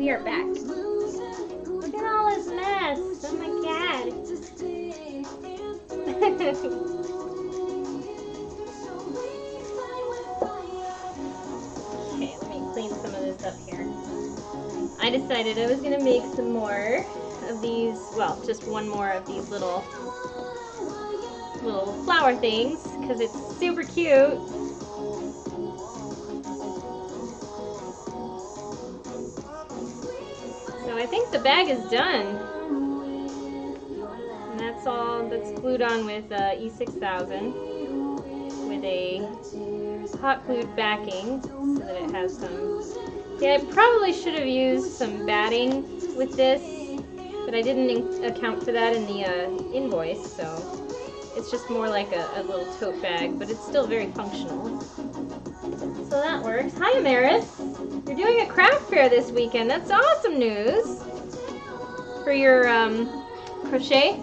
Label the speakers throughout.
Speaker 1: We are back. Look at all this mess. Oh my god. Okay, let me clean some of this up here. I decided I was going to make some more of these, well, just one more of these little flower things because it's super cute. So I think the bag is done. And that's all that's glued on with E6000 with a hot glued backing so that it has some. Yeah, I probably should have used some batting with this, but I didn't account for that in the invoice, so it's just more like a little tote bag, but it's still very functional. So that works. Hi, Amaris. You're doing a craft fair this weekend. That's awesome news for your crochet.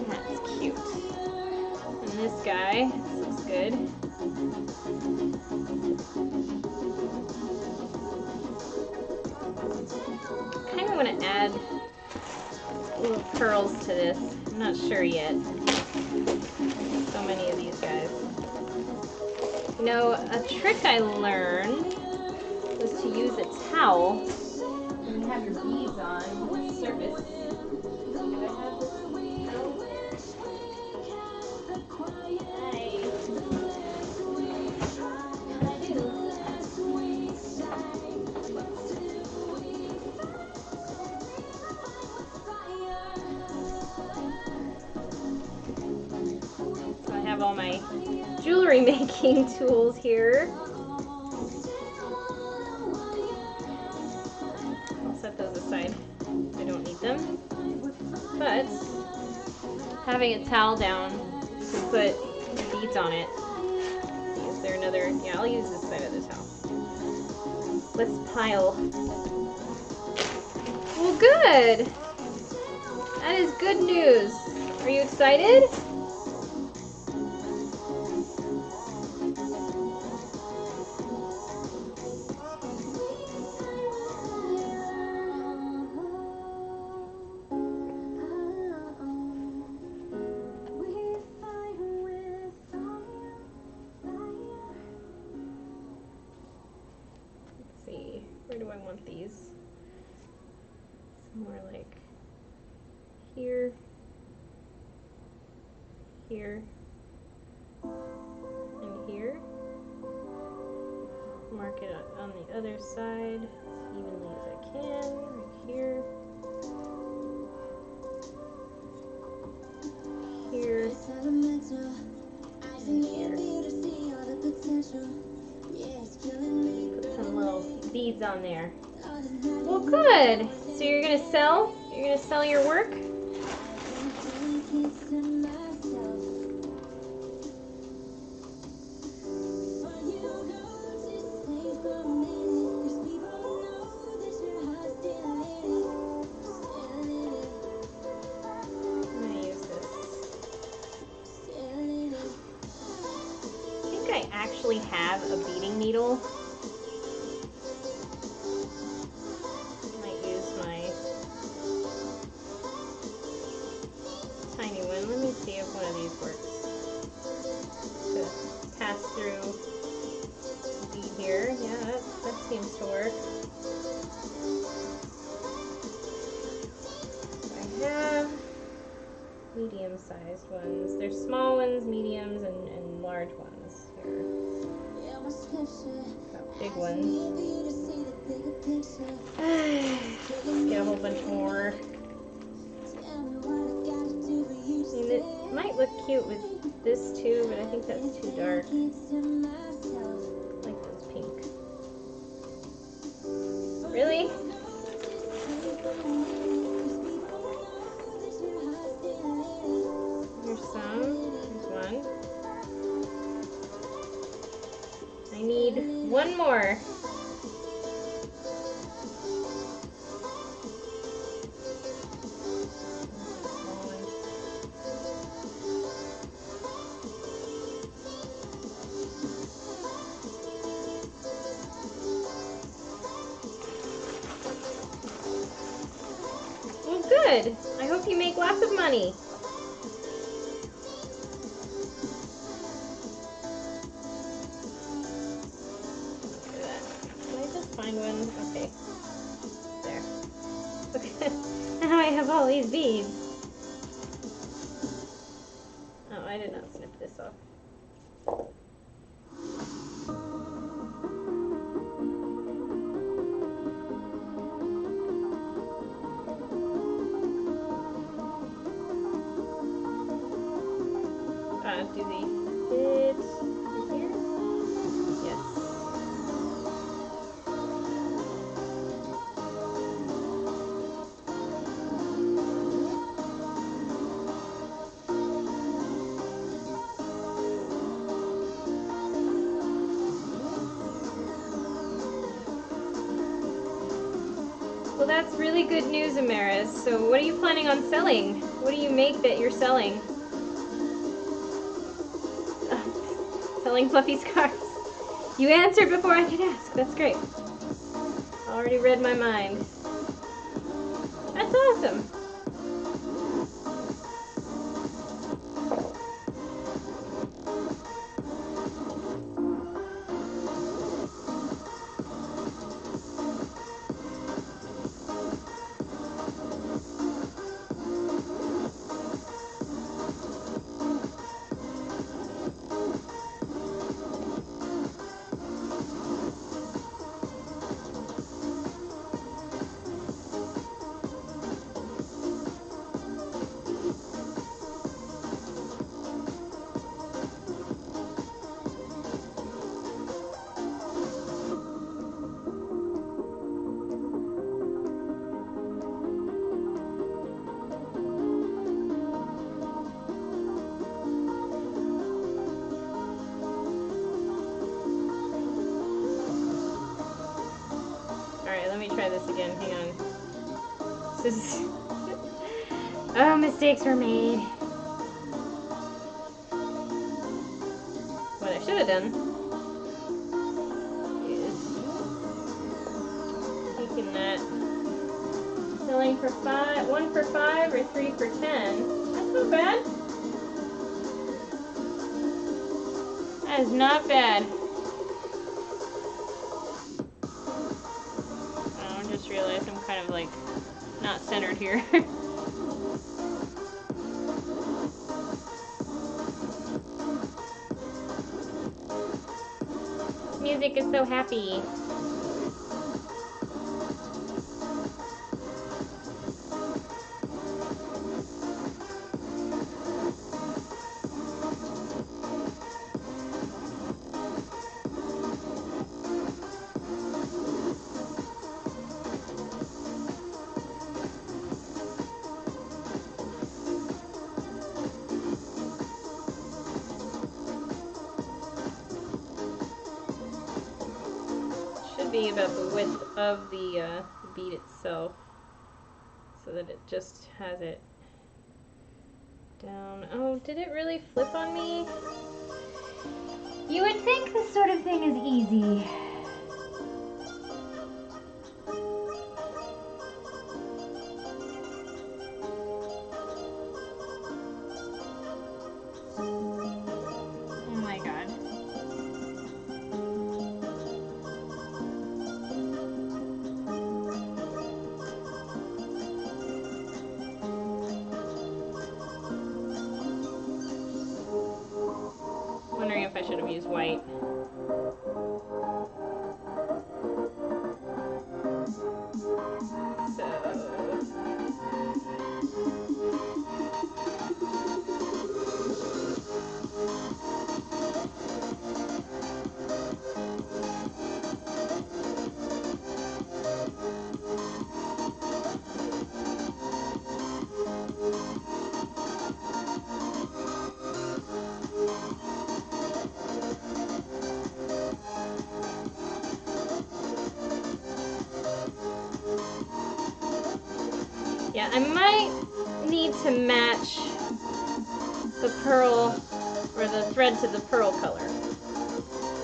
Speaker 1: That's cute. And this guy, this looks good. I kind of want to add little pearls to this. I'm not sure yet. So many of these guys. You know, a trick I learned was to use a towel when you have your beads on the surface. Do I have this towel there? I do. So I have all my jewelry making tools here. I'll set those aside. I don't need them. But having a towel down, you can put the beads on it. Is there another? Yeah, I'll use this side of the towel. Let's pile. Well, good. That is good news. Are you excited? Let's see. Where do I want these? Somewhere like here, here, and here. Mark it on the other side as evenly as I can, right here, here, and here. Put some little beads on there. Well, good. So you're gonna sell? You're gonna sell your work? Actually have a beading needle. Might use my tiny one. Let me see if one of these works. To pass through the bead here. Yeah, that seems to work. I have medium-sized ones. There's small ones, mediums, and large ones here. Got big ones. Let's get a whole bunch more. I mean, it might look cute with this too, but I think that's too dark. I like those pink. Really? Here's some. Here's one. I need one more. good. I hope you make lots of money. Look at that. Can I just find one? Okay. There. Look. Now I have all these beads. Oh, I did not snip this off. Do the bit here? Yes. Well, that's really good news, Amaris. So what are you planning on selling? What do you make that you're selling? Selling fluffy scarves. You answered before I could ask. That's great. Already read my mind. That's awesome. Let me try this again. Hang on. This is... Oh, mistakes were made. What I should have done is taking that, selling for 5, 1 for 5 or 3 for 10. That's not bad. That is not bad. Just realized I'm kind of like not centered here. Music is so happy. Be about the width of the bead itself, so that it just has it down. Oh, did it really flip on me? You would think this sort of thing is easy. Oh my god. Wondering if I should have used white. Yeah, I might need to match the pearl or the thread to the pearl color.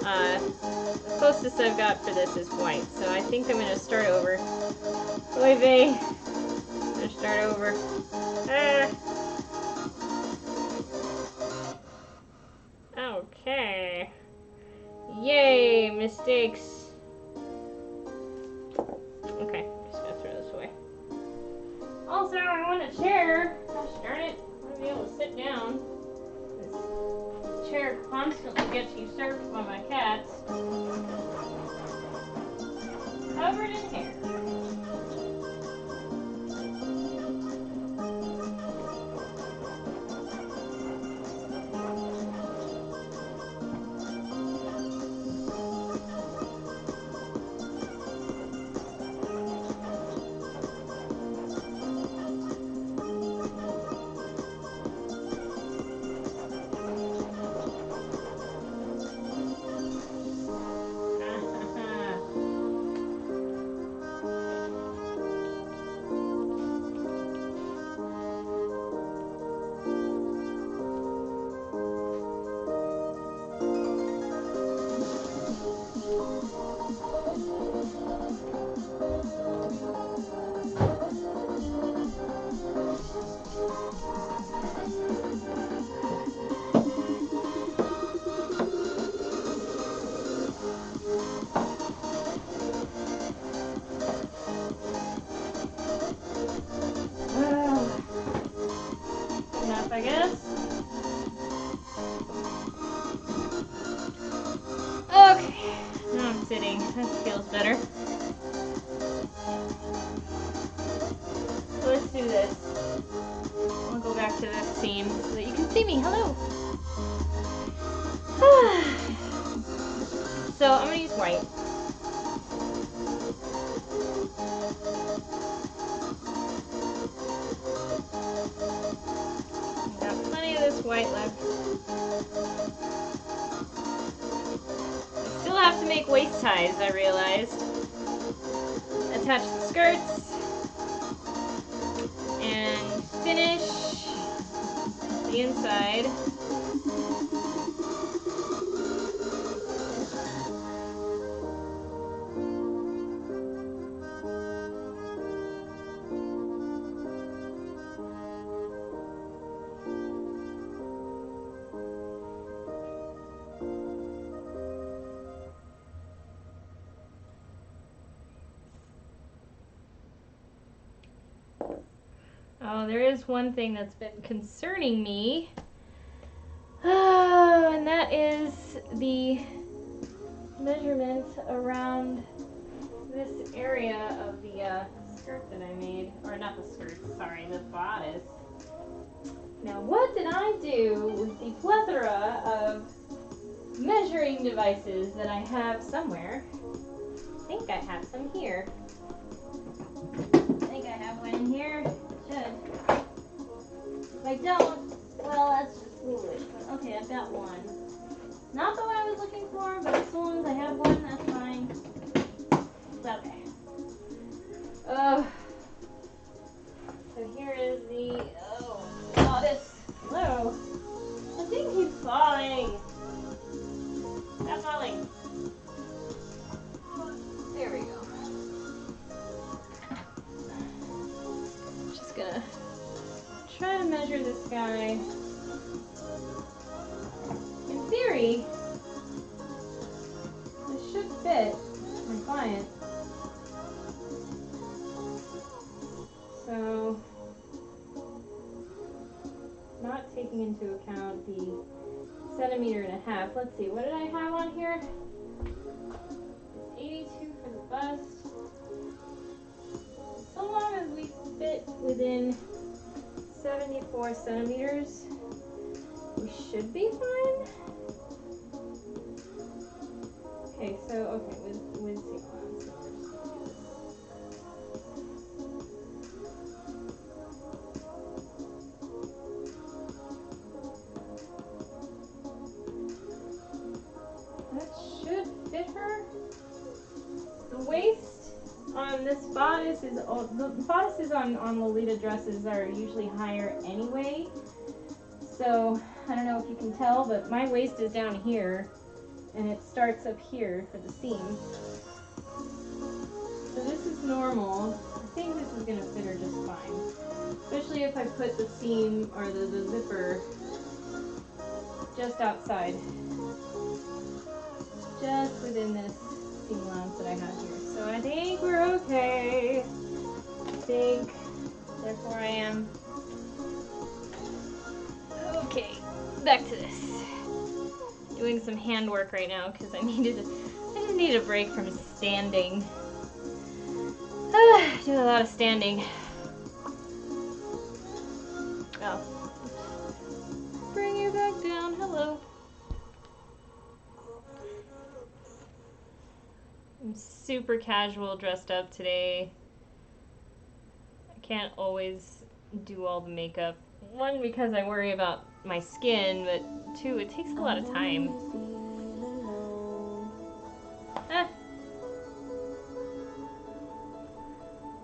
Speaker 1: The closest I've got for this is white, so I think I'm going to start over. Oy vey. Start over. Ah. Okay. Yay, mistakes. Okay, just gonna throw this away. Also, I want a chair. Gosh darn it. I want to be able to sit down. This chair constantly gets usurped by my cats. Covered in hair. Enough, I guess. Okay, now I'm sitting. That feels better. So let's do this. I'll go back to this scene so that you can see me. Hello. So I'm gonna use white. Got plenty of this white left. I still have to make waist ties, I realized. Attach the skirts. And finish the inside. Oh, there is one thing that's been concerning me. And that is the measurement around this area of the skirt that I made. Or not the skirt, sorry, the bodice. Now, what did I do with the plethora of measuring devices that I have somewhere? I think I have some here. I think I have one in here. Should. If I don't, well, that's just foolish. But okay, I've got one. Not the one I was looking for, but as long as I have one, that's fine. It's okay. So here is the bodice. Hello. The thing keeps falling. Stop falling. There we go. Just gonna try to measure this guy. In theory, this should fit my client. So, not taking into account the 1.5 centimeters. Let's see, what did I have on here? It's 82 for the bust. So long as we fit within 74 centimeters, we should be fine. Okay, so, okay, with seam allowance. That should fit her. The waist on this bodice is, the bodices on Lolita dresses are usually higher anyway. So, I don't know if you can tell, but my waist is down here, and it starts up here for the seam. So this is normal. I think this is going to fit her just fine. Especially if I put the seam or the zipper just outside. Just within this seam allowance that I have here. So I think we're okay. I think, therefore I am. Okay, back to this. Doing some handwork right now because I just need a break from standing. Do a lot of standing. Oh. Bring you back down. Hello. I'm super casual dressed up today. I can't always do all the makeup. One, because I worry about my skin, but two, it takes a lot of time. Ah.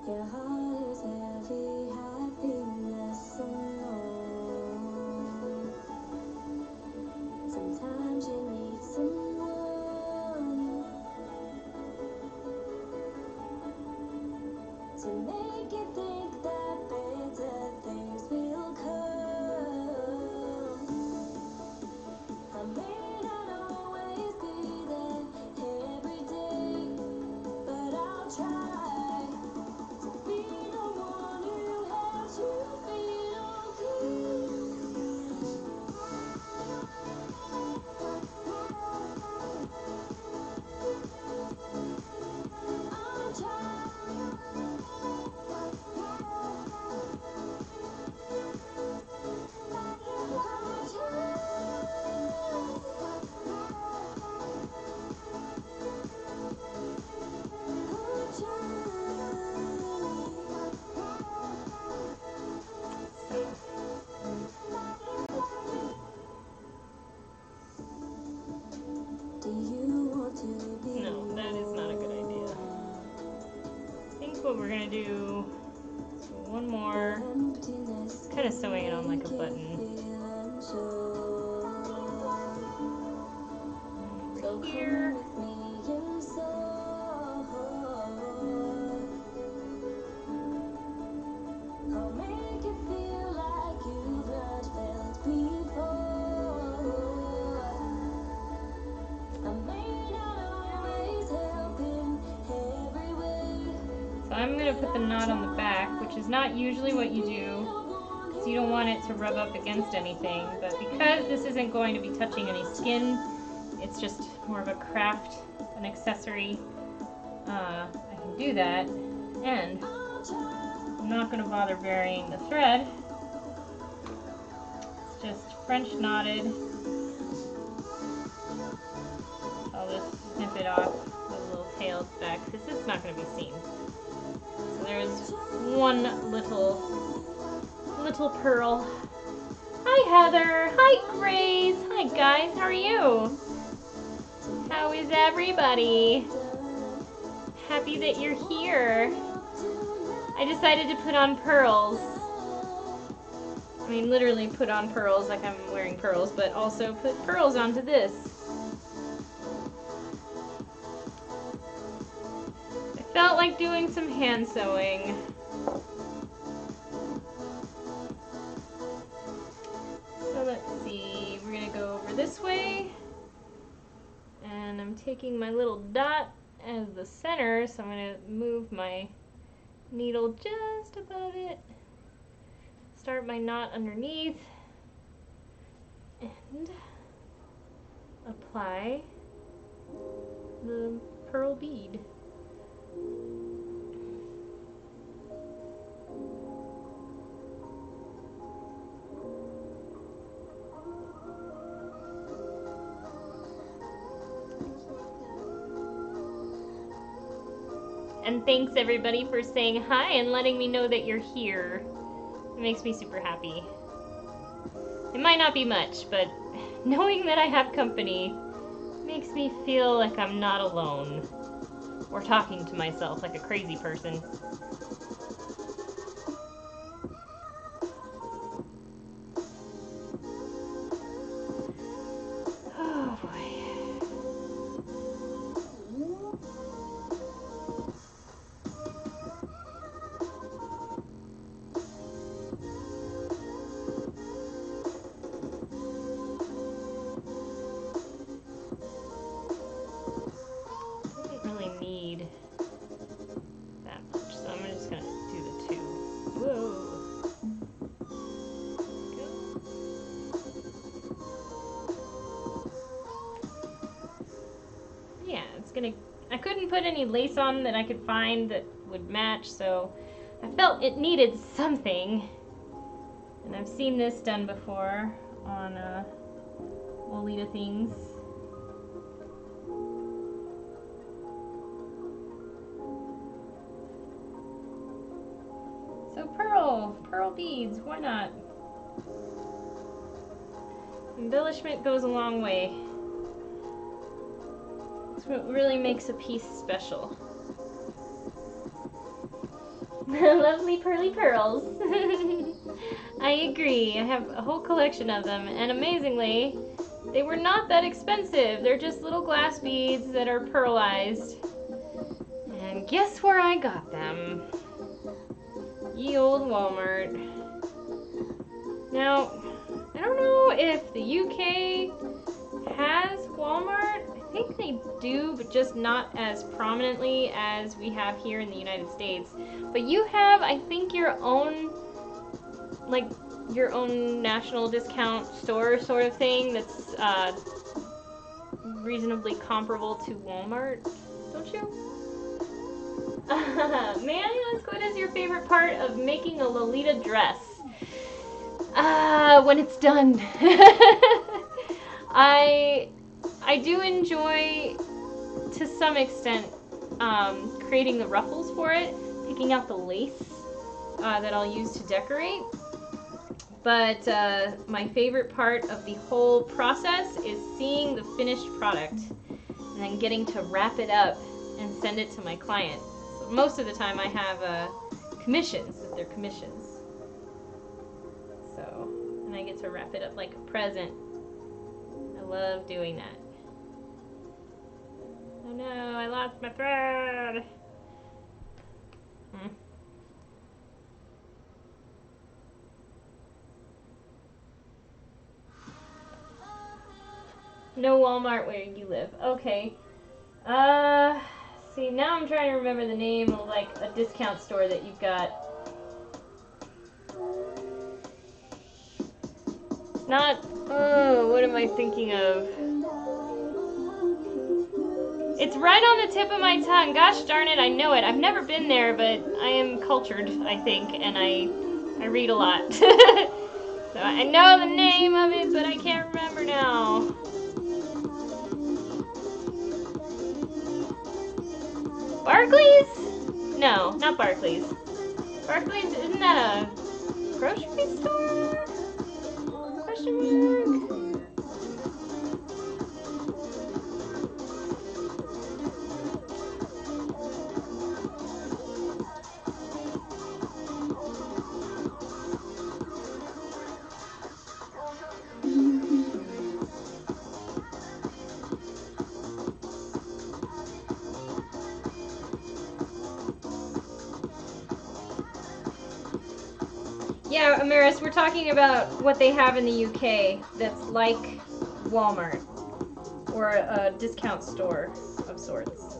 Speaker 1: Your heart is heavy, happiness alone. Sometimes you need someone to make you think that better things will come. I may not always be there every day, but I'll try to be the one who helps you feel okay. I'll try. No, that is not a good idea. I think what we're gonna do, so one more, kind of sewing it on like a button. Over here. I'll make you feel like you've not felt before. I may not always help in every way. So I'm going to put the knot on the back, which is not usually what you do, because you don't want it to rub up against anything. But because this isn't going to be touching any skin, it's just more of a craft, an accessory, I can do that. And I'm not going to bother varying the thread. It's just French knotted. I'll just snip it off with a little tail at the back because it's not going to be seen. So there's one little pearl. Hi Heather. Hi Grace. Hi guys. How are you? How is everybody? Happy that you're here. I decided to put on pearls. I mean, literally put on pearls like I'm wearing pearls, but also put pearls onto this. I felt like doing some hand sewing. So let's see, we're gonna go over this way. And I'm taking my little dot as the center, so I'm gonna move my needle just above it. Start my knot underneath. And apply the pearl bead. And thanks everybody for saying hi and letting me know that you're here. It makes me super happy. It might not be much, but knowing that I have company makes me feel like I'm not alone. Or talking to myself like a crazy person. Oh boy. couldn't put any lace on that I could find that would match, so I felt it needed something. And I've seen this done before on Lolita things. So pearl beads, why not? Embellishment goes a long way. It's what really makes a piece special. Lovely pearly pearls. I agree. I have a whole collection of them, and amazingly, they were not that expensive. They're just little glass beads that are pearlized. And guess where I got them? Ye old Walmart. Now, I don't know if the UK has Walmart. I think they do, but just not as prominently as we have here in the United States. But you have, I think, your own, like, your own national discount store sort of thing that's reasonably comparable to Walmart, don't you? May I ask, what is your favorite part of making a Lolita dress? When it's done. I do enjoy, to some extent, creating the ruffles for it, picking out the lace that I'll use to decorate. But my favorite part of the whole process is seeing the finished product and then getting to wrap it up and send it to my client. So most of the time I have commissions, if they're commissions. So, and I get to wrap it up like a present. I love doing that. Oh no, I lost my thread. No Walmart where you live. Okay. See, now I'm trying to remember the name of like a discount store that you've got. It's not, oh, what am I thinking of? It's right on the tip of my tongue. Gosh darn it, I know it. I've never been there, but I am cultured, I think, and I read a lot. So I know the name of it, but I can't remember now. Barclays? No, not Barclays. Barclays, isn't that a grocery store? Question mark? Yeah, Amaris, we're talking about what they have in the UK that's like Walmart or a discount store of sorts.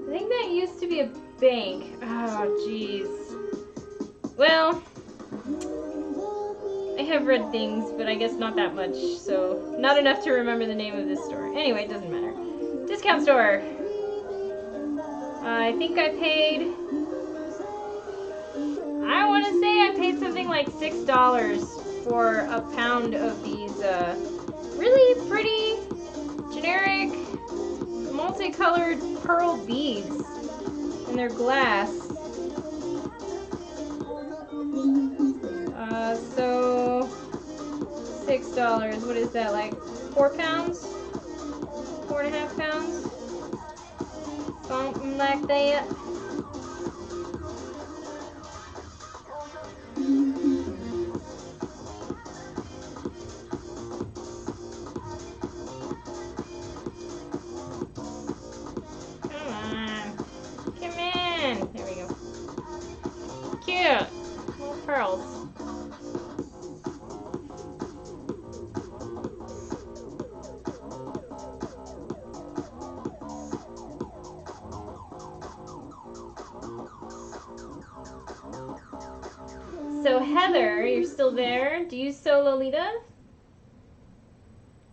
Speaker 1: I think that used to be a bank. Oh, jeez. Well, I have read things, but I guess not that much, so not enough to remember the name of this store. Anyway, it doesn't matter. Discount store. I think I paid, I want to say I paid something like $6 for a pound of these really pretty, generic, multicolored pearl beads, and they're glass. So $6. What is that, like 4 pounds? 4.5 pounds? Something like that. There we go. Cute. Little pearls. So Heather, you're still there? Do you sew Lolita?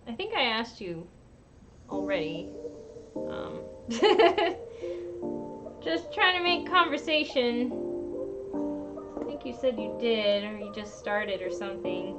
Speaker 1: I think I asked you already. Just trying to make conversation. I think you said you did, or you just started or something.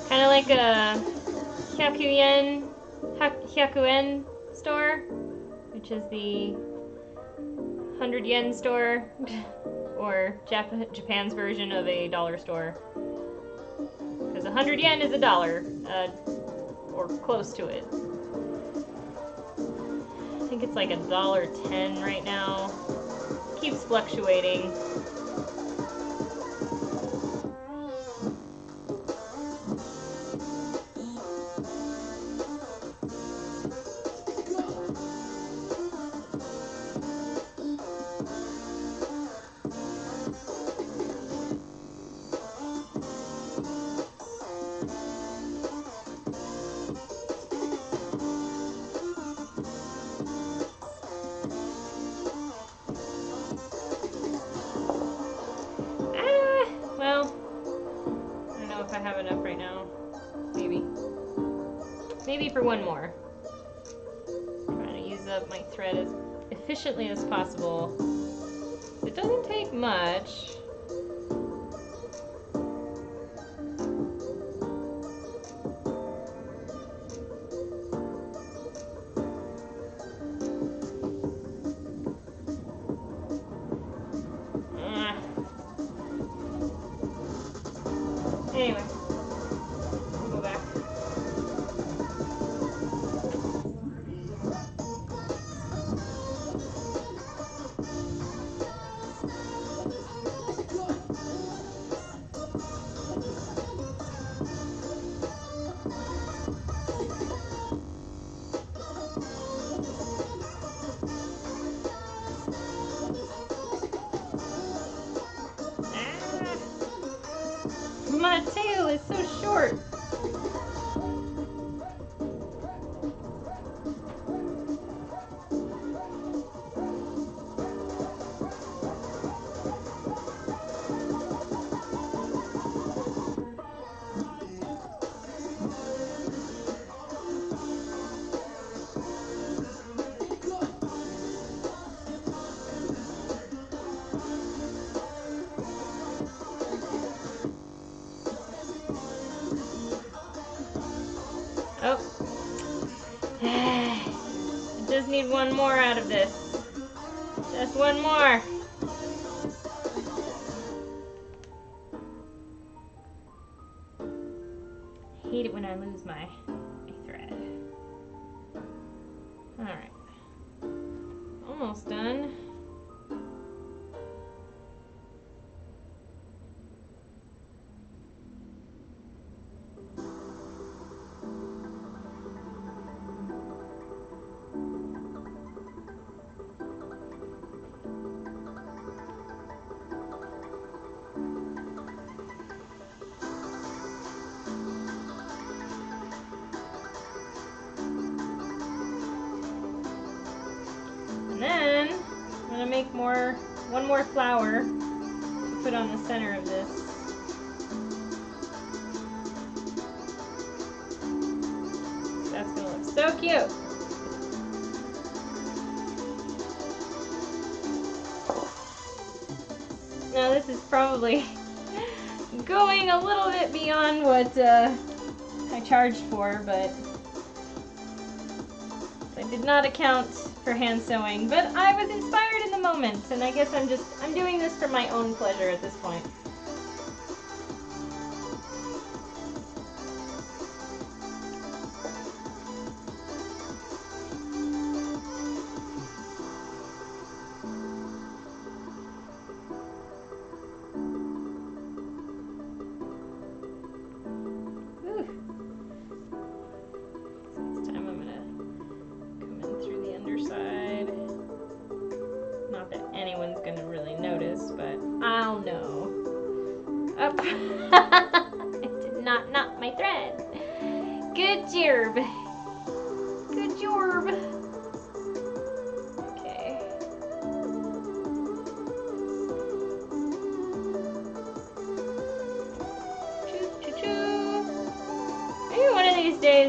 Speaker 1: Kind of like a Hyakuen store, which is the 100 yen store, or Japan's version of a dollar store. Because 100 yen is $1, or close to it. I think it's like $1.10 right now. Keeps fluctuating. Maybe for one more. Trying to use up my thread as efficiently as possible. It doesn't take much. Anyway, we'll go back. My tail is so short. Oh. I just need one more out of this. Just one more. I hate it when I lose my thread. Alright. Almost done. And then I'm gonna make one more flower to put on the center of this. That's gonna look so cute. this is probably going a little bit beyond what I charged for, but I did not account for hand sewing, but I was inspired in the moment, and I guess I'm doing this for my own pleasure at this point.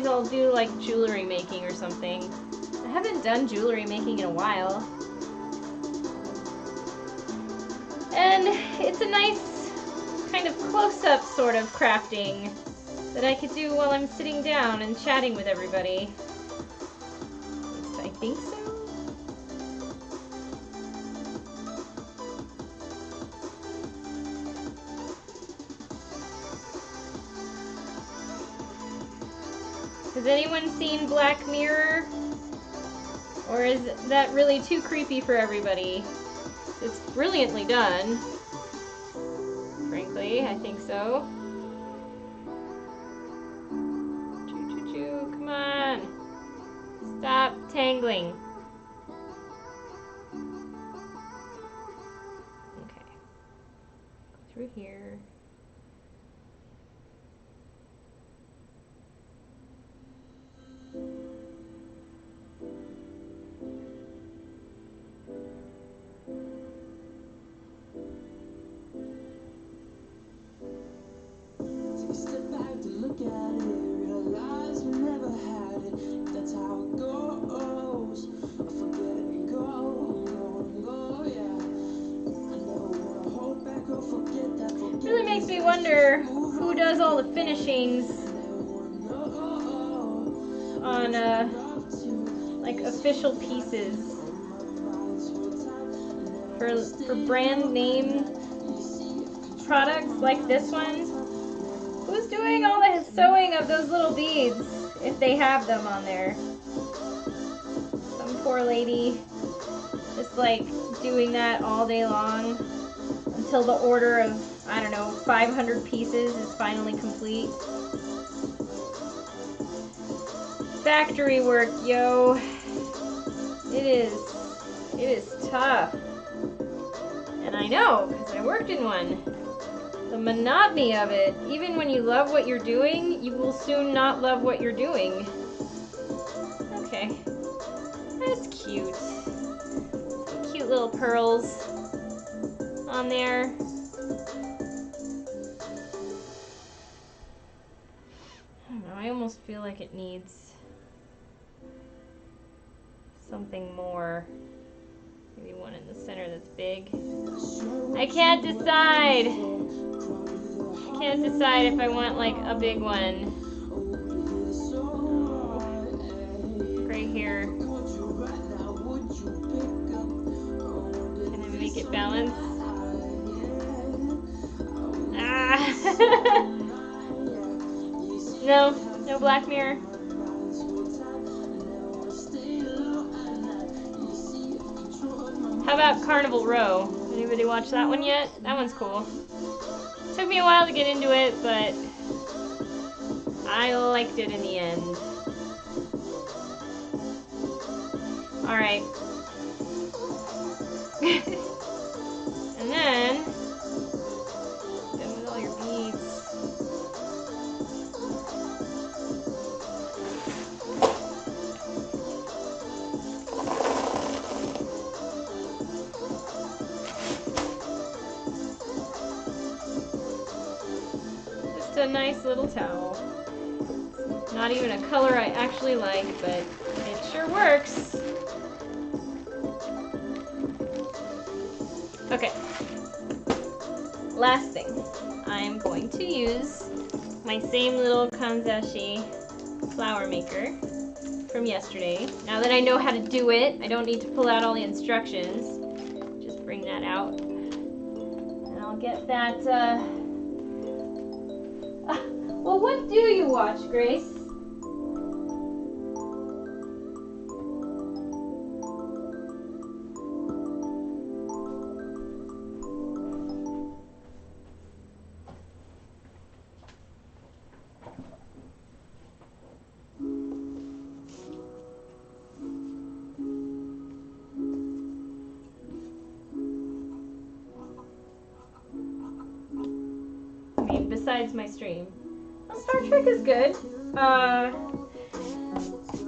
Speaker 1: I'll do like jewelry making or something. I haven't done jewelry making in a while. And it's a nice kind of close-up sort of crafting that I could do while I'm sitting down and chatting with everybody. At least I think so. Has anyone seen Black Mirror? Or is that really too creepy for everybody? It's brilliantly done. Frankly, I think so. Choo choo choo, come on. Stop tangling. Okay. Go through here. Really makes me wonder who does all the finishings on like official pieces for brand name products like this one. Who's doing all the sewing of those little beads if they have them on there? Some poor lady just like doing that all day long until the order of, I don't know, 500 pieces is finally complete. Factory work, yo. It is tough. And I know, because I worked in one. The monotony of it, even when you love what you're doing, you will soon not love what you're doing. Okay. That's cute. Some cute little pearls on there. I don't know, I almost feel like it needs something more. Maybe one in the center that's big. I can't decide. I can't decide if I want like a big one. Oh, right here. Can I make it balance? Ah! No Black Mirror. How about Carnival Row? Anybody watch that one yet? That one's cool. Took me a while to get into it, but I liked it in the end. Alright. And then, done with all your beads. Just a nice little towel. Not even a color I actually like, but it sure works. Okay. last thing, I'm going to use my same little kanzashi flower maker from yesterday. Now that I know how to do it, I don't need to pull out all the instructions. Just bring that out. And I'll get that, well, what do you watch, Grace? Besides my stream. Well, Star Trek is good.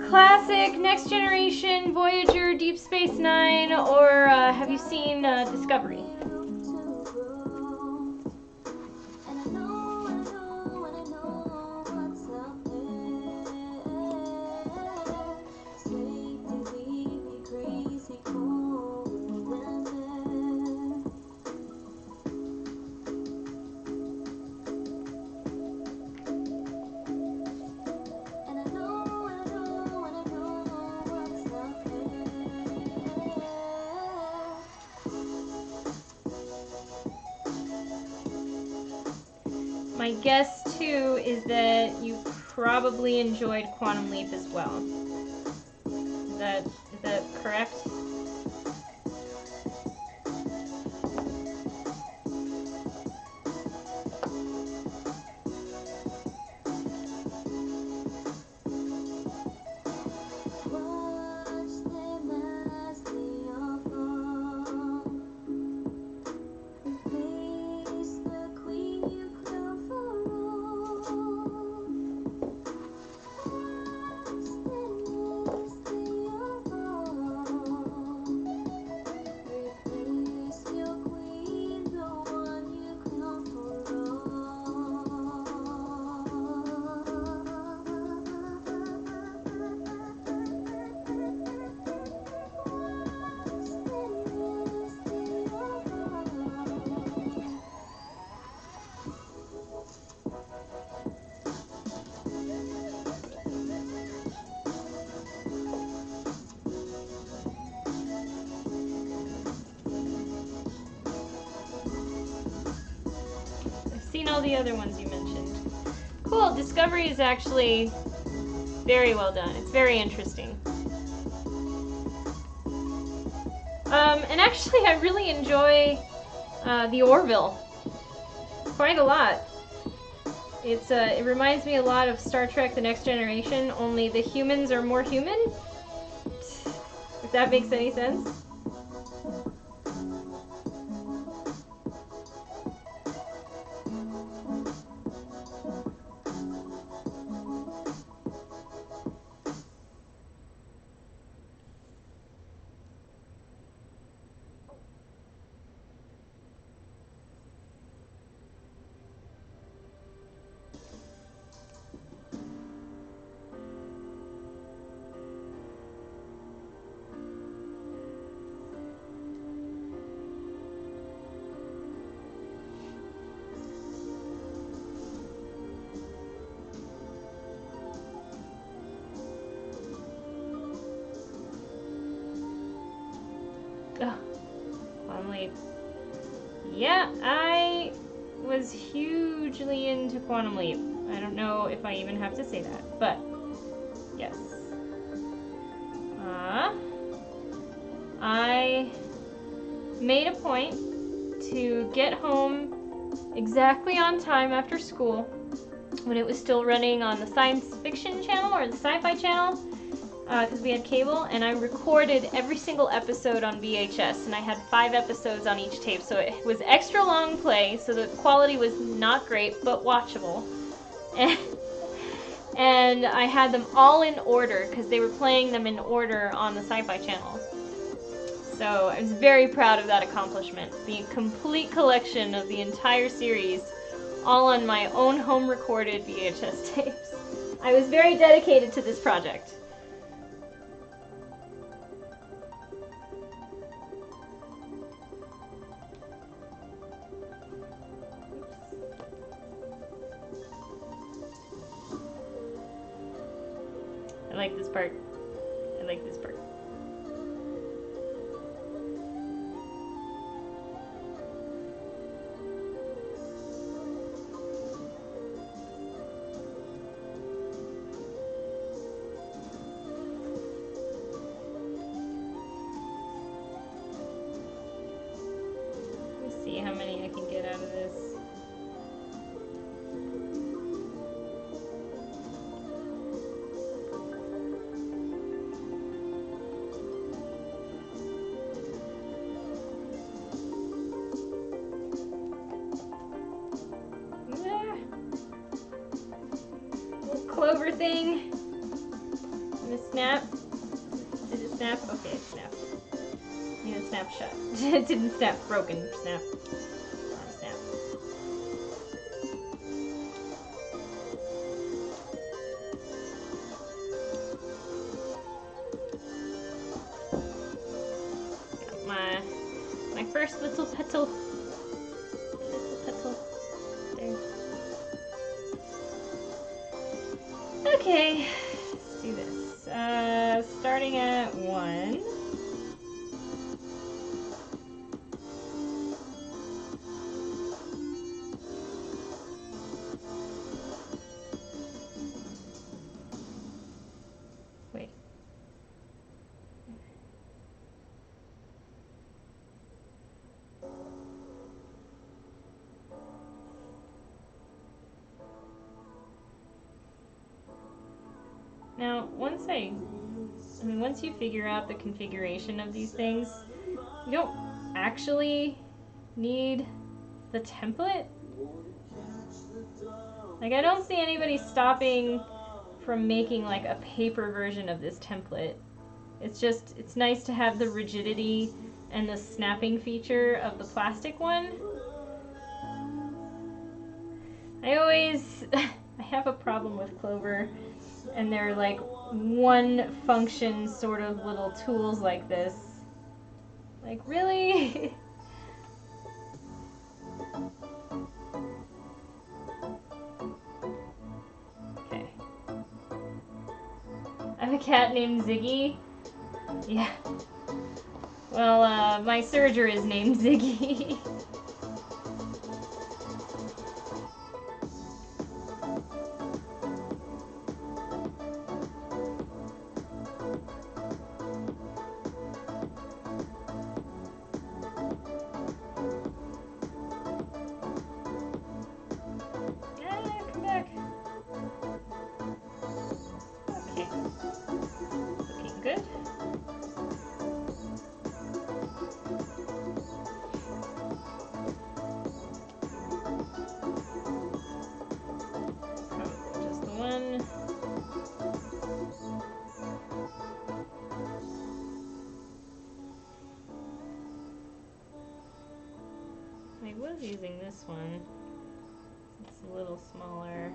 Speaker 1: Classic, Next Generation, Voyager, Deep Space Nine, or have you seen Discovery? My guess, too, is that you probably enjoyed Quantum Leap as well. Is that correct? Seen all the other ones you mentioned. Cool, Discovery is actually very well done. It's very interesting. And actually I really enjoy the Orville quite a lot. It reminds me a lot of Star Trek The Next Generation, only the humans are more human? If that makes any sense. Quantum Leap. Yeah, I was hugely into Quantum Leap. I don't know if I even have to say that, but yes. I made a point to get home exactly on time after school when it was still running on the science fiction channel or the sci-fi channel, because we had cable, and I recorded every single episode on VHS, and I had 5 episodes on each tape, so it was extra long play, so the quality was not great, but watchable. And I had them all in order, because they were playing them in order on the sci-fi channel. So I was very proud of that accomplishment. The complete collection of the entire series, all on my own home-recorded VHS tapes. I was very dedicated to this project. like this part. I like this part. Let's see how many I can get out of this. Clover thing. Gonna snap. Did it snap? Okay, it snapped. Yeah, it snapped shut. It didn't snap. Broken. Snap. Snap. Got my first little petal. Little petal. There. Okay, let's do this. Starting at 1. Wait. Now, once you figure out the configuration of these things, you don't actually need the template. Like, I don't see anybody stopping from making like a paper version of this template. It's nice to have the rigidity and the snapping feature of the plastic one. I have a problem with Clover and they're like one function sort of little tools like this. Like, really? Okay. I have a cat named Ziggy. Yeah. Well, my serger is named Ziggy. Come back. Okay. Looking good. Just the one. I was using this one. It's a little smaller.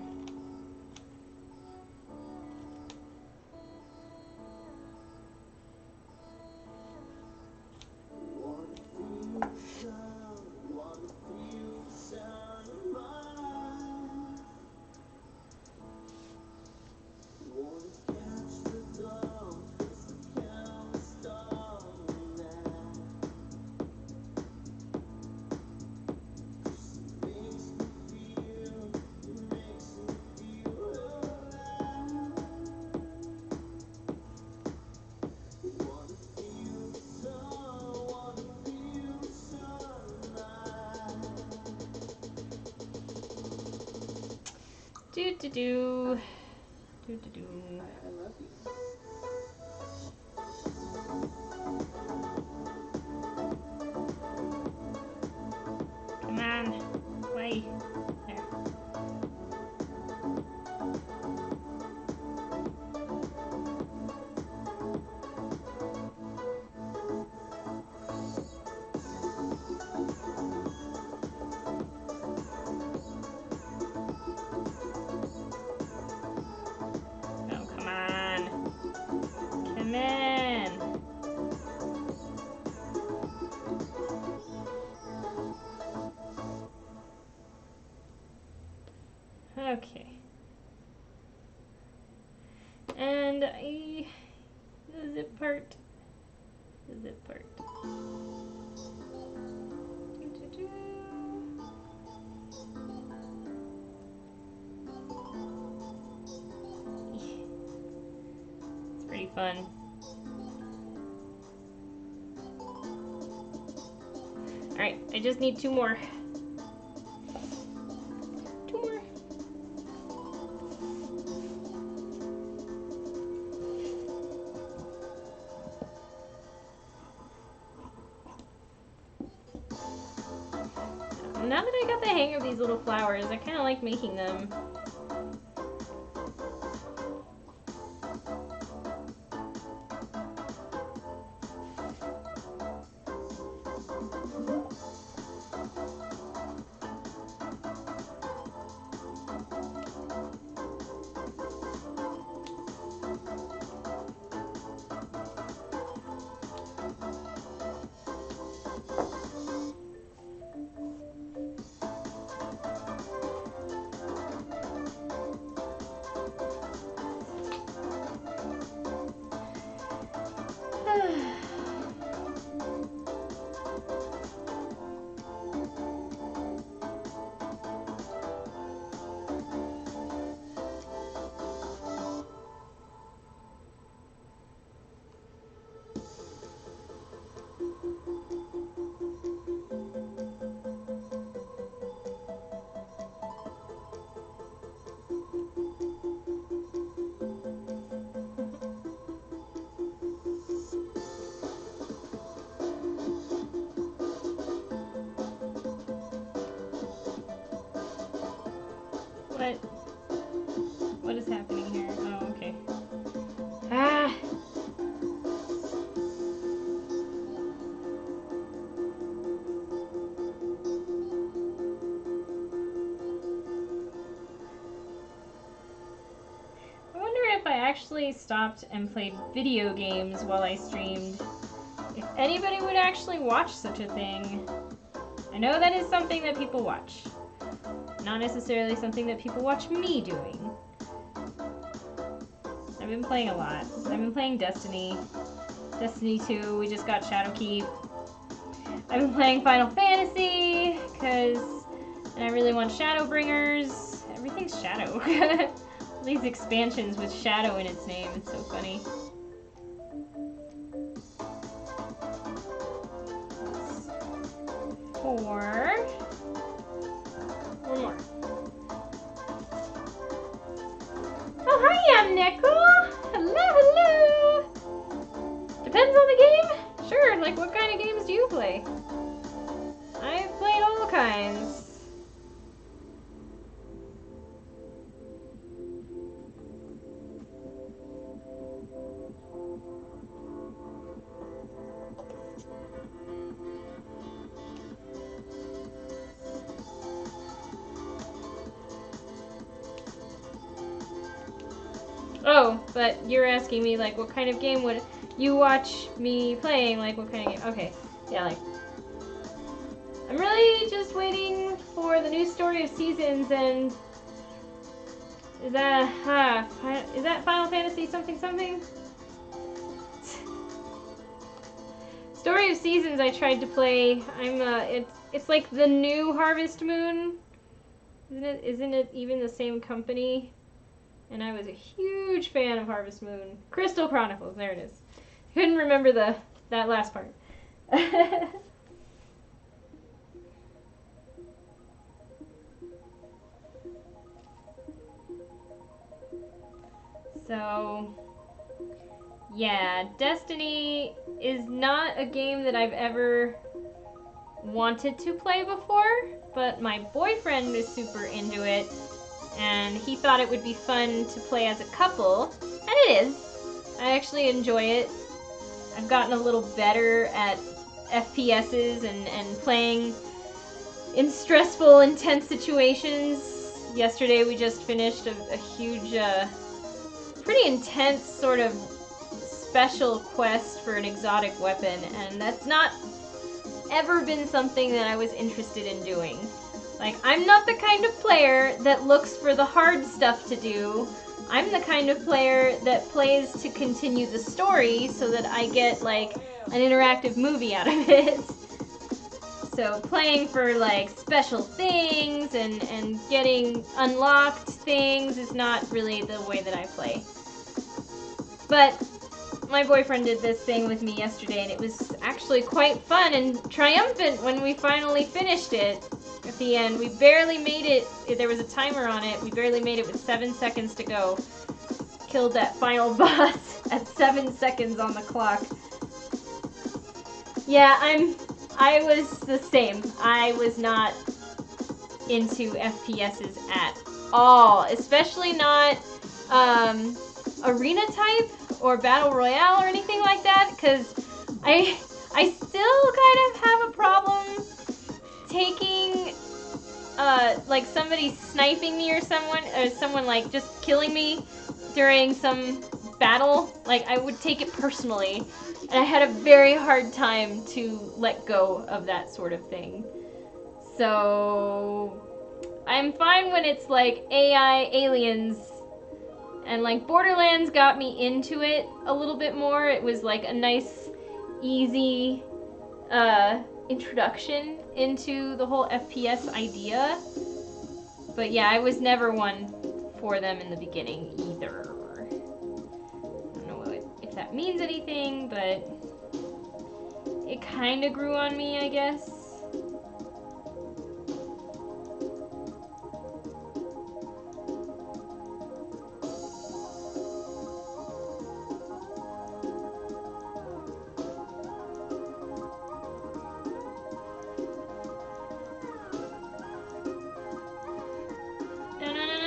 Speaker 1: Do. Come on. Wait. There. Oh, come on. Come in. Okay. And the zip part. The zip part. It's pretty fun. Alright, I just need 2 more. 2 more. Now that I got the hang of these little flowers, I kind of like making them. What? What is happening here? Oh, okay. Ah! I wonder if I actually stopped and played video games while I streamed. If anybody would actually watch such a thing. I know that is something that people watch. Not necessarily something that people watch me doing. I've been playing a lot. I've been playing Destiny. Destiny 2, we just got Shadowkeep. I've been playing Final Fantasy, and I really want Shadowbringers. Everything's Shadow. All these expansions with Shadow in its name, it's so funny. Four more. Oh, hi, I'm Nickel. Hello, hello. Depends on the game. Sure, like what kind of games do you play? I've played all kinds. Oh, but you're asking me, like, what kind of game would you watch me playing? Like, what kind of game? Okay, yeah, like, I'm really just waiting for the new Story of Seasons, and is that Final Fantasy something something? Story of Seasons I tried to play. It's like the new Harvest Moon. Isn't it even the same company? And I was a huge fan of Harvest Moon. Crystal Chronicles, there it is. Couldn't remember that last part. So, yeah, Destiny is not a game that I've ever wanted to play before, but my boyfriend is super into it, and he thought it would be fun to play as a couple, and it is. I actually enjoy it. I've gotten a little better at FPSs and playing in stressful, intense situations. Yesterday we just finished a huge, pretty intense sort of special quest for an exotic weapon, and that's not ever been something that I was interested in doing. Like, I'm not the kind of player that looks for the hard stuff to do I'm the kind of player that plays to continue the story so that I get like an interactive movie out of it. So playing for like special things and getting unlocked things is not really the way that I play. But my boyfriend did this thing with me yesterday, and it was actually quite fun and triumphant when we finally finished it. At the end, we barely made it. There was a timer on it. We barely made it with 7 seconds to go. Killed that final boss at 7 seconds on the clock. Yeah, I was the same. I was not into FPSs at all, especially not arena type or battle royale or anything like that, because I still kind of have a problem taking like somebody sniping me or someone like just killing me during some battle. Like, I would take it personally, and I had a very hard time to let go of that sort of thing. So I'm fine when it's like AI aliens, and like Borderlands got me into it a little bit more. It was like a nice, easy introduction into the whole FPS idea. But yeah, I was never one for them in the beginning either. I don't know if that means anything, but it kind of grew on me, I guess.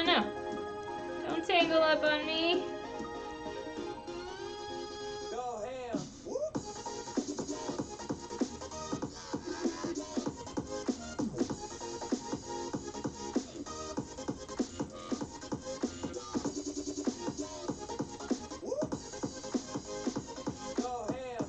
Speaker 1: No. Don't tangle up on me.
Speaker 2: Go ham. Whoop. Whoop. Go ham.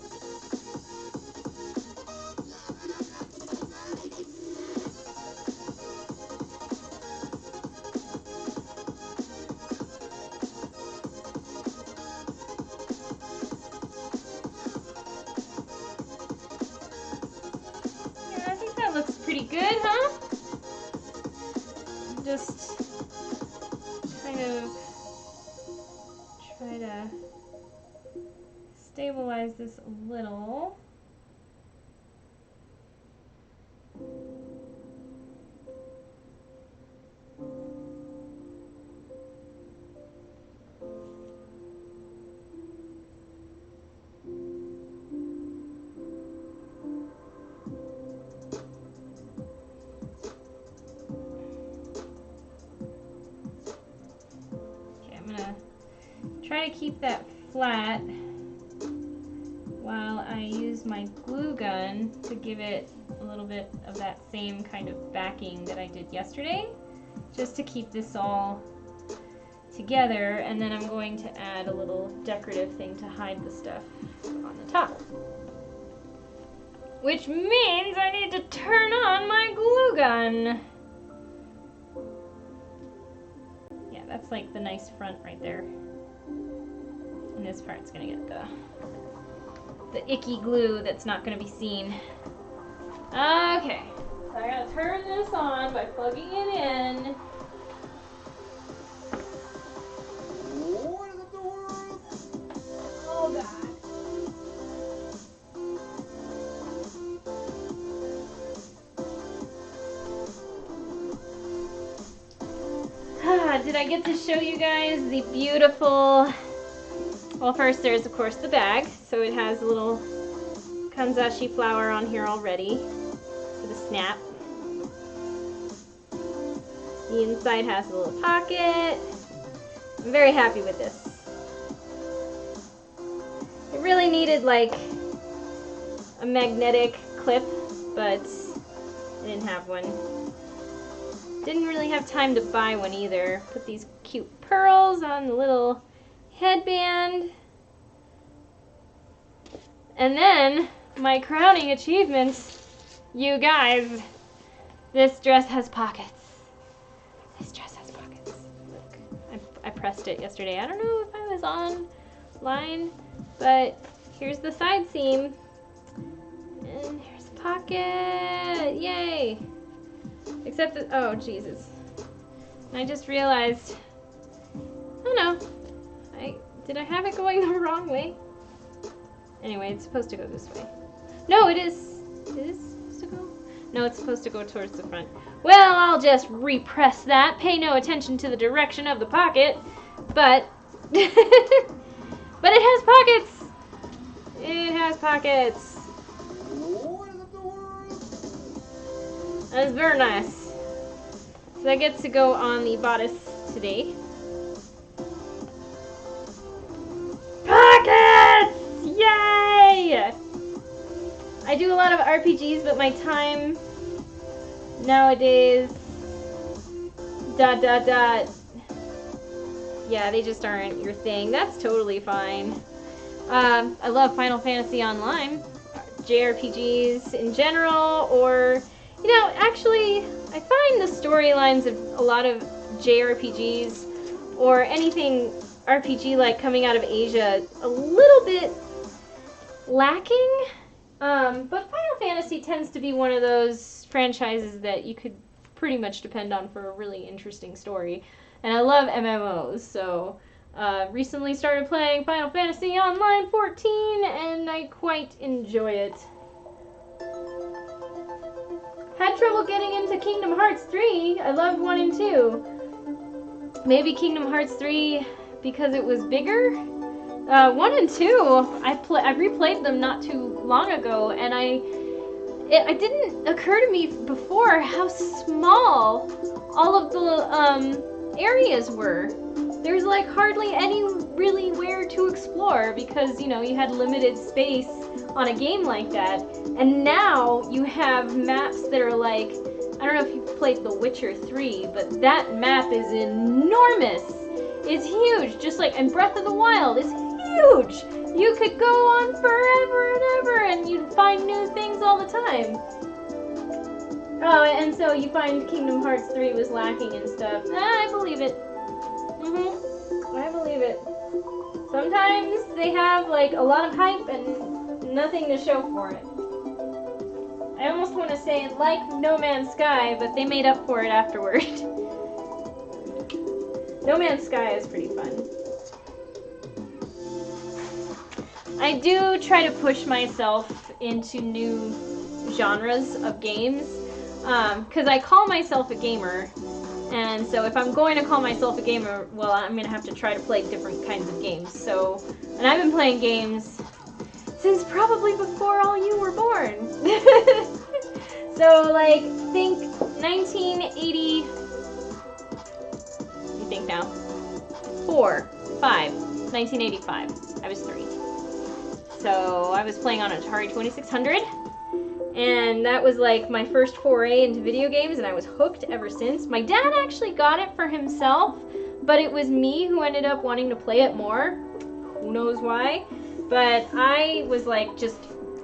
Speaker 1: Yeah, I think that looks pretty good, huh? Just kind of try to stabilize this a little. Try to keep that flat while I use my glue gun to give it a little bit of that same kind of backing that I did yesterday, just to keep this all together. And then I'm going to add a little decorative thing to hide the stuff on the top, which means I need to turn on my glue gun. Yeah, that's like the nice front right there. And this part's gonna get the icky glue that's not gonna be seen. Okay, so I gotta turn this on by plugging it in.
Speaker 2: What is up, the world?
Speaker 1: Oh God. Did I get to show you guys the beautiful... Well, first there's of course the bag, so it has a little kanzashi flower on here already for the snap. The inside has a little pocket. I'm very happy with this. It really needed like a magnetic clip, but I didn't have one. Didn't really have time to buy one either. Put these cute pearls on the little headband. And then my crowning achievement, you guys, this dress has pockets. This dress has pockets. Look, I pressed it yesterday. I don't know if I was online, but here's the side seam. And here's the pocket. Yay! Except that, oh, Jesus. I just realized, oh no, did I have it going the wrong way? Anyway, it's supposed to go this way. No, it is supposed to go? No, it's supposed to go towards the front. Well, I'll just repress that. Pay no attention to the direction of the pocket, but, but it has pockets. It has pockets. That's very nice. So that gets to go on the bodice today. Pockets! Yay! I do a lot of RPGs, but my time nowadays, ... Yeah, they just aren't your thing. That's totally fine. I love Final Fantasy Online, JRPGs in general, or, you know, actually, I find the storylines of a lot of JRPGs or anything RPG like coming out of Asia a little bit lacking. But Final Fantasy tends to be one of those franchises that you could pretty much depend on for a really interesting story. And I love MMOs, so recently started playing Final Fantasy Online 14, and I quite enjoy it. Had trouble getting into Kingdom Hearts 3. I loved 1 and 2. Maybe Kingdom Hearts 3 because it was bigger? 1 and 2, I replayed them not too long ago, and it didn't occur to me before how small all of the areas were. There's like hardly any really where to explore because, you know, you had limited space on a game like that, and now you have maps that are like, I don't know if you've played The Witcher 3, but that map is enormous. It's huge, just like, and Breath of the Wild is huge. You could go on forever and ever, and you'd find new things all the time. Oh, and so you find Kingdom Hearts 3 was lacking and stuff. I believe it. I believe it. Sometimes they have like a lot of hype and nothing to show for it. I almost want to say like No Man's Sky, but they made up for it afterward. No Man's Sky is pretty fun. I do try to push myself into new genres of games, because I call myself a gamer, and so if I'm going to call myself a gamer, well, I'm going to have to try to play different kinds of games. So, and I've been playing games since probably before all you were born. So, like, think 1980, you think now? 1985. I was 3. So I was playing on Atari 2600, and that was like my first foray into video games, and I was hooked ever since. My dad actually got it for himself, but it was me who ended up wanting to play it more. Who knows why? But I was like just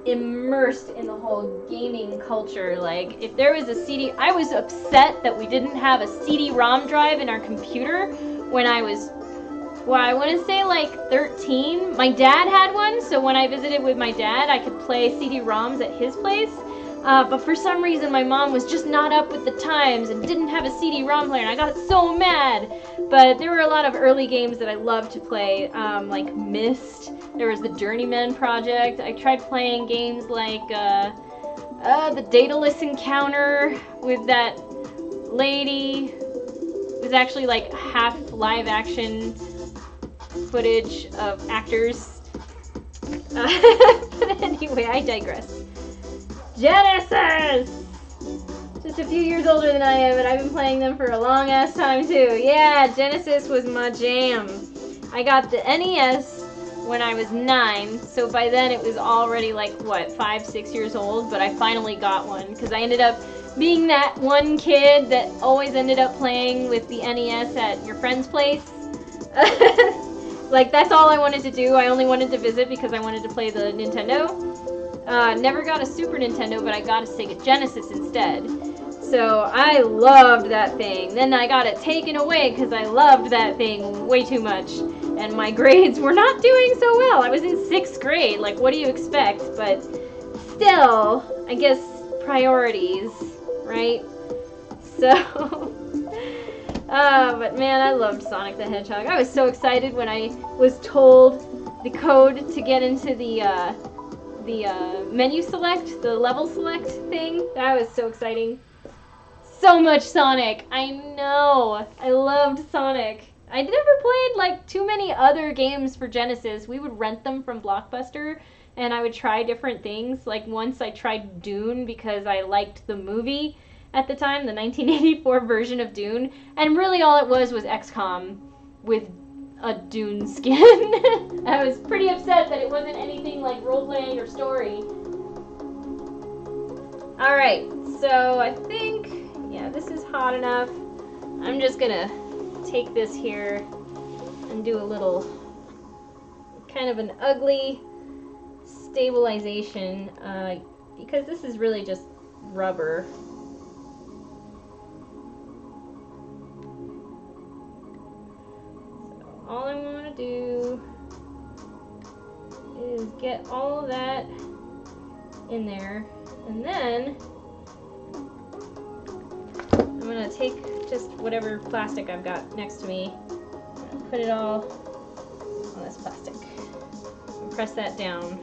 Speaker 1: immersed in the whole gaming culture. Like, if there was a CD, I was upset that we didn't have a CD-ROM drive in our computer when I was, well, I want to say like 13. My dad had one, so when I visited with my dad, I could play CD-ROMs at his place. But for some reason, my mom was just not up with the times and didn't have a CD-ROM player, and I got so mad. But there were a lot of early games that I loved to play, like Myst. There was the Journeyman Project. I tried playing games like the Daedalus Encounter with that lady. It was actually like half live action footage of actors. But anyway, I digress. Genesis! Just a few years older than I am, and I've been playing them for a long ass time too. Yeah, Genesis was my jam. I got the NES when I was 9, so by then it was already like, what, 5, 6 years old, but I finally got one, because I ended up being that one kid that always ended up playing with the NES at your friend's place. Like, that's all I wanted to do. I only wanted to visit because I wanted to play the Nintendo. Never got a Super Nintendo, but I got a Sega Genesis instead. So So I loved that thing. Then I got it taken away because I loved that thing way too much. And my grades were not doing so well. I was in 6th grade. Like, what do you expect? But still, I guess priorities, right? So, but man, I loved Sonic the Hedgehog. I was so excited when I was told the code to get into the menu select, the level select thing. That was so exciting. So much Sonic. I know. I loved Sonic. I never played like too many other games for Genesis. We would rent them from Blockbuster and I would try different things. Like once I tried Dune because I liked the movie at the time, the 1984 version of Dune, and really all it was XCOM with a Dune skin. I was pretty upset that it wasn't anything like role-playing or story. Alright, so I think, yeah, this is hot enough. I'm just gonna take this here and do a little, kind of an ugly stabilization, because this is really just rubber. So all I'm gonna do is get all of that in there, and then I'm gonna take just whatever plastic I've got next to me, and put it all on this plastic, and press that down,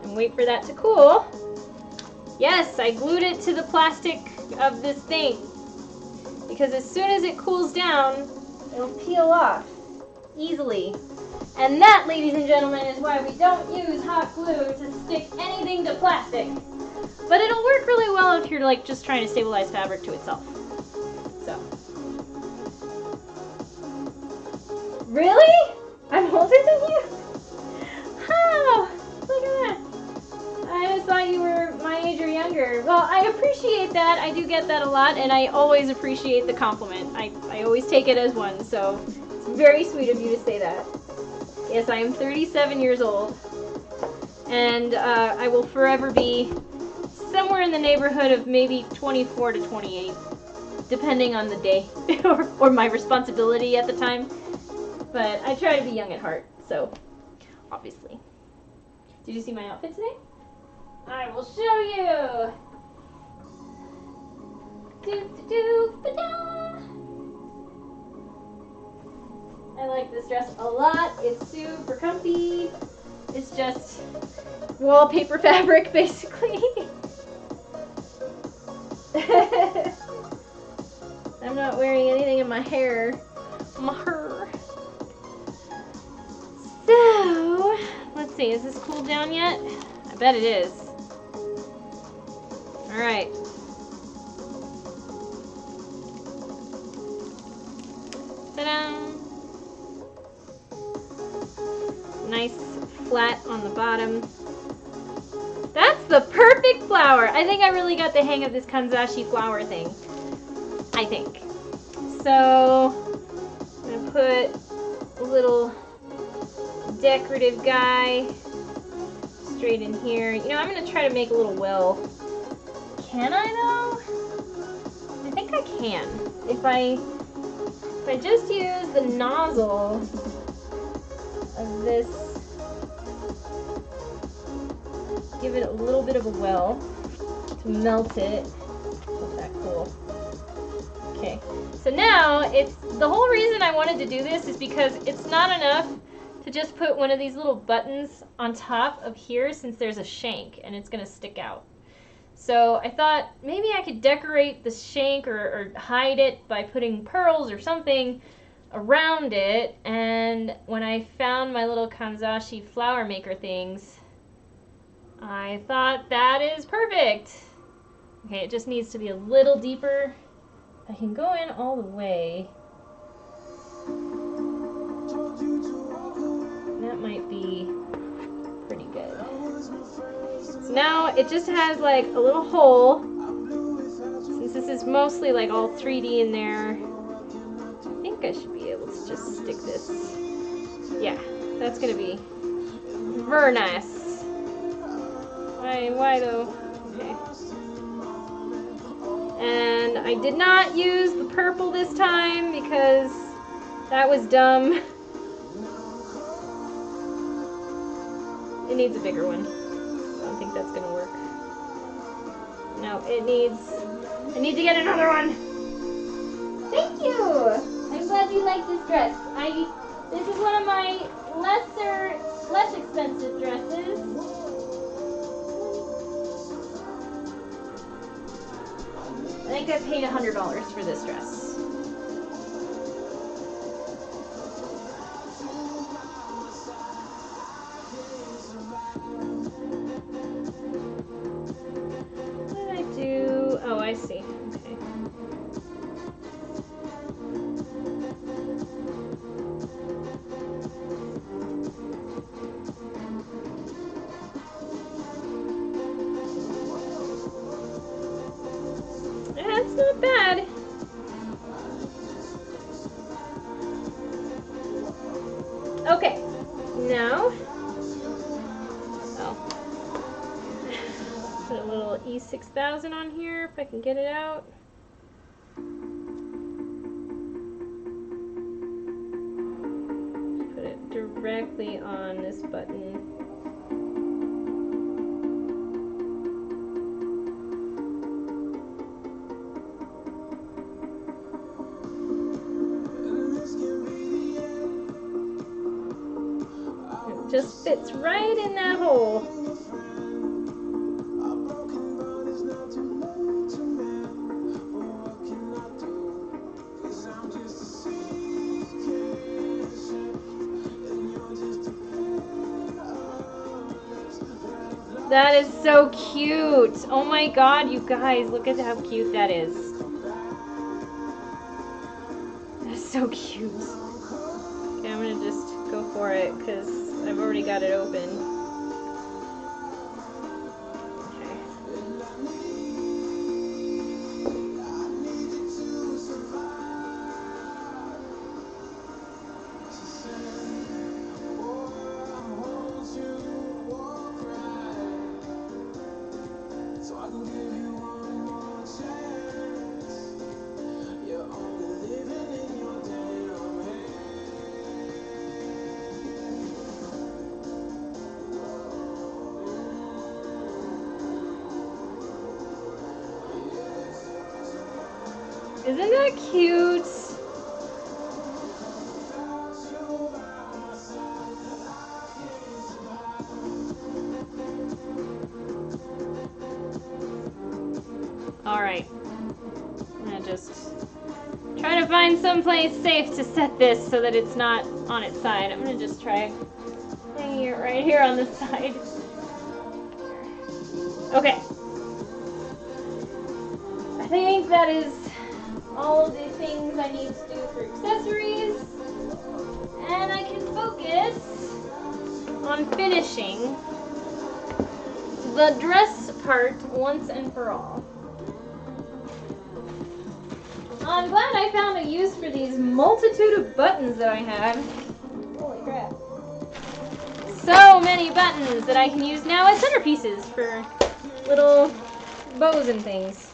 Speaker 1: and wait for that to cool. Yes, I glued it to the plastic of this thing, because as soon as it cools down, it'll peel off easily. And that, ladies and gentlemen, is why we don't use hot glue to stick anything to plastic. But it'll work really well if you're like just trying to stabilize fabric to itself. So. Really? I'm older than you? Oh, look at that. I just thought you were my age or younger. Well, I appreciate that. I do get that a lot, and I always appreciate the compliment. I always take it as one, so it's very sweet of you to say that. Yes, I am 37 years old, and I will forever be somewhere in the neighborhood of maybe 24 to 28, depending on the day or my responsibility at the time. But I try to be young at heart, so obviously. Did you see my outfit today? I will show you. I like this dress a lot. It's super comfy. It's just wallpaper fabric, basically. I'm not wearing anything in my hair. So, let's see. Is this cooled down yet? I bet it is. Alright. Ta-da! Nice flat on the bottom. That's the perfect flower. I think I really got the hang of this kanzashi flower thing. I think. So, I'm going to put a little decorative guy straight in here. You know, I'm going to try to make a little well. Can I, though? I think I can. If I just use the nozzle of this, give it a little bit of a well to melt it. Isn't that cool? Okay, so now it's the whole reason I wanted to do this is because it's not enough to just put one of these little buttons on top of here, since there's a shank and it's gonna stick out. So I thought maybe I could decorate the shank or hide it by putting pearls or something around it. And when I found my little kanzashi flower maker things, I thought that is perfect. Okay, it just needs to be a little deeper. I can go in all the way. That might be pretty good. So now it just has like a little hole. Since this is mostly like all 3D in there, I think I should be able to just stick this. Yeah, that's gonna be very nice. Why though? Okay. And I did not use the purple this time because that was dumb. It needs a bigger one. I don't think that's gonna work. No, I need to get another one. Thank you! I'm glad you like this dress. This is one of my less expensive dresses. I think I paid $100 for this dress. What did I do? Oh, I see. Okay. That's not bad. Okay, now, put a little E6000 on here if I can get it out. Put it directly on this button. Just fits right in that hole. That is so cute. Oh my god, you guys, look at how cute that is. That's so cute. Okay, I'm gonna just go for it because I've already got it open. Okay. Isn't that cute? Alright. I'm gonna just try to find someplace safe to set this so that it's not on its side. I'm gonna just try hanging it right here on the side. Okay. I think that is all of the things I need to do for accessories, and I can focus on finishing the dress part once and for all. I'm glad I found a use for these multitude of buttons that I have. Holy crap. So many buttons that I can use now as centerpieces for little bows and things.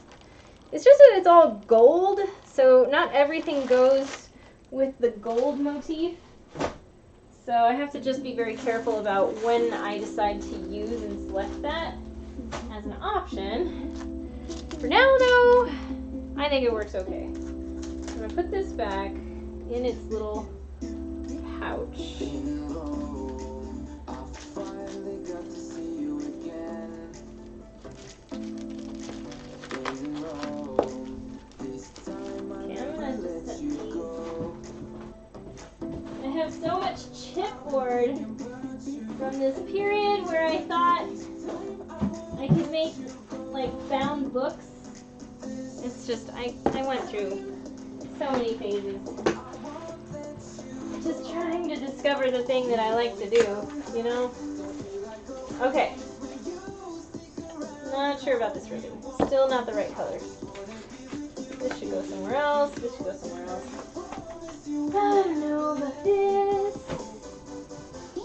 Speaker 1: It's just that it's all gold, so not everything goes with the gold motif. So I have to just be very careful about when I decide to use and select that as an option. For now, though, I think it works okay. I'm going to put this back in its little pouch. I have so much chipboard from this period where I thought I could make like bound books. It's just, I went through so many phases. Just trying to discover the thing that I like to do, you know? Okay. Not sure about this ribbon. Still not the right color. This should go somewhere else. This should go somewhere else. I don't know about this.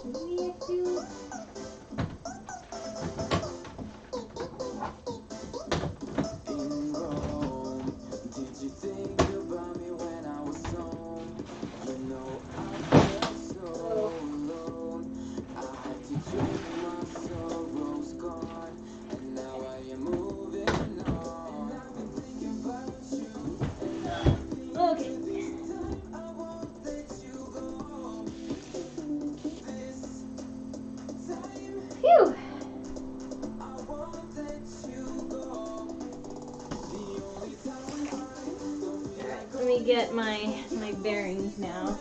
Speaker 1: Maybe I do. my bearings now.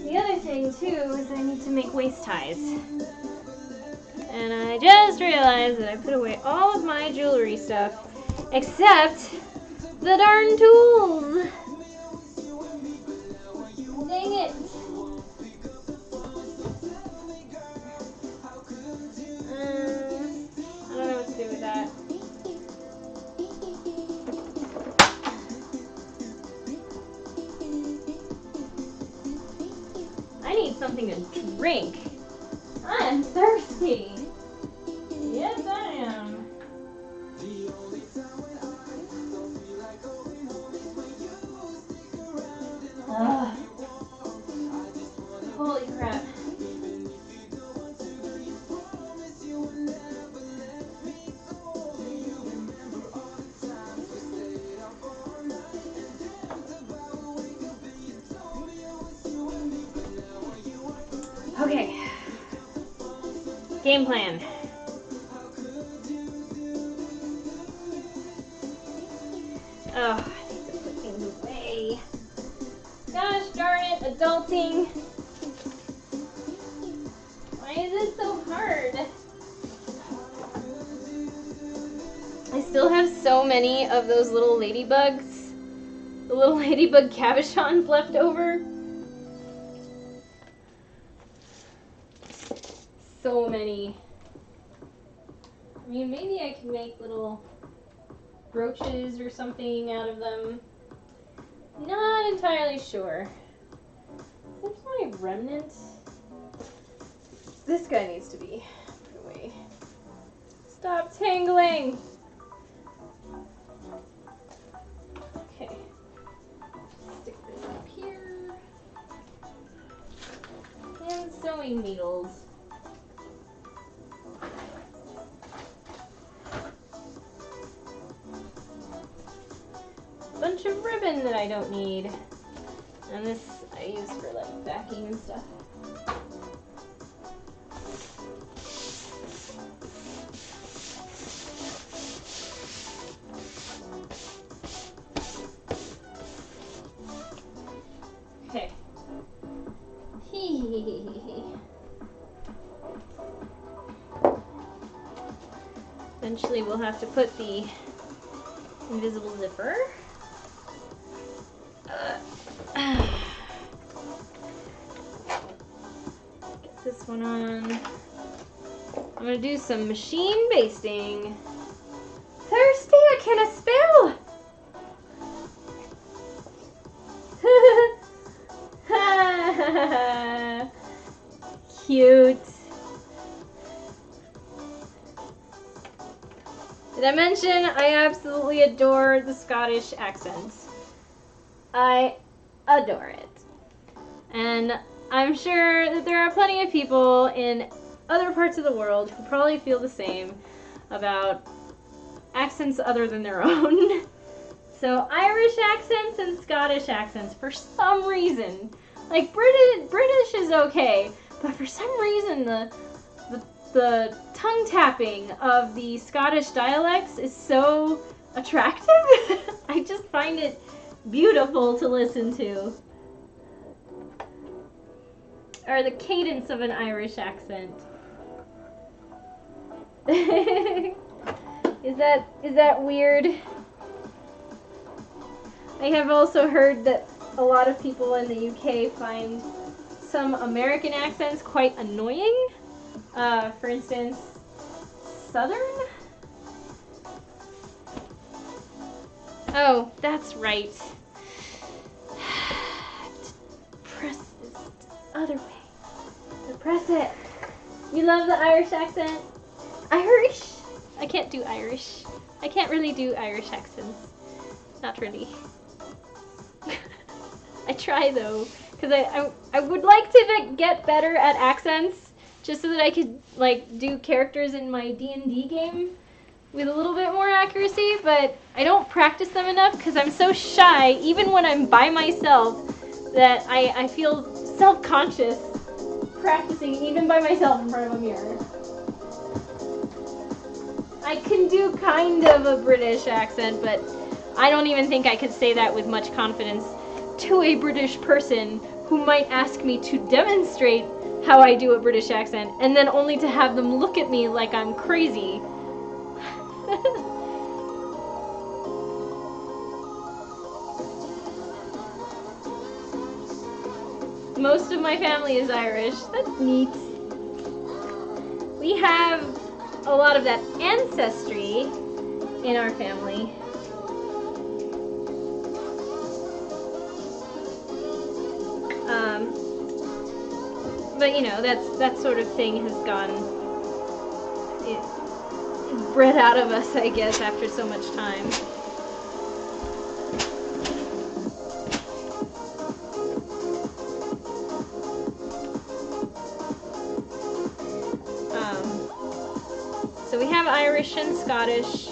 Speaker 1: The other thing too is I need to make waist ties. And I just realized that I put away all of my jewelry stuff except the darn tools. Dang it. I don't know what to do with that. I need something to drink. I'm thirsty. Yes, I am. Ugh. Holy crap. Okay. Game plan. Oh, I need to put things away. Gosh darn it, adulting. Why is it so hard? I still have so many of those little ladybugs. The little ladybug cabochons left over. So many. I mean, maybe I can make little brooches or something out of them. Not entirely sure. There's my remnant. This guy needs to be put away. Stop tangling! Okay. Stick this up here. And sewing needles. Bunch of ribbon that I don't need. And this I use for like backing and stuff. Okay. Eventually we'll have to put the invisible zipper. Get this one on. I'm gonna do some machine basting. Thirsty, I can't spell. Cute. Did I mention I absolutely adore the Scottish accent? I adore it. And I'm sure that there are plenty of people in other parts of the world who probably feel the same about accents other than their own. So Irish accents and Scottish accents, for some reason, like British is okay, but for some reason the tongue tapping of the Scottish dialects is so attractive. I just find it beautiful to listen to. Or the cadence of an Irish accent. Is that weird? I have also heard that a lot of people in the UK find some American accents quite annoying. For instance, Southern? Oh, that's right. Press this other way. So press it. You love the Irish accent? Irish? I can't do Irish. I can't really do Irish accents. Not really. I try though, because I would like to get better at accents, just so that I could like do characters in my D&D game with a little bit more accuracy, but I don't practice them enough because I'm so shy, even when I'm by myself, that I feel self-conscious practicing even by myself in front of a mirror. I can do kind of a British accent, but I don't even think I could say that with much confidence to a British person who might ask me to demonstrate how I do a British accent, and then only to have them look at me like I'm crazy. Most of my family is Irish. That's neat. We have a lot of that ancestry in our family. But you know, that sort of thing has gone, it bred out of us, I guess, after so much time. So we have Irish and Scottish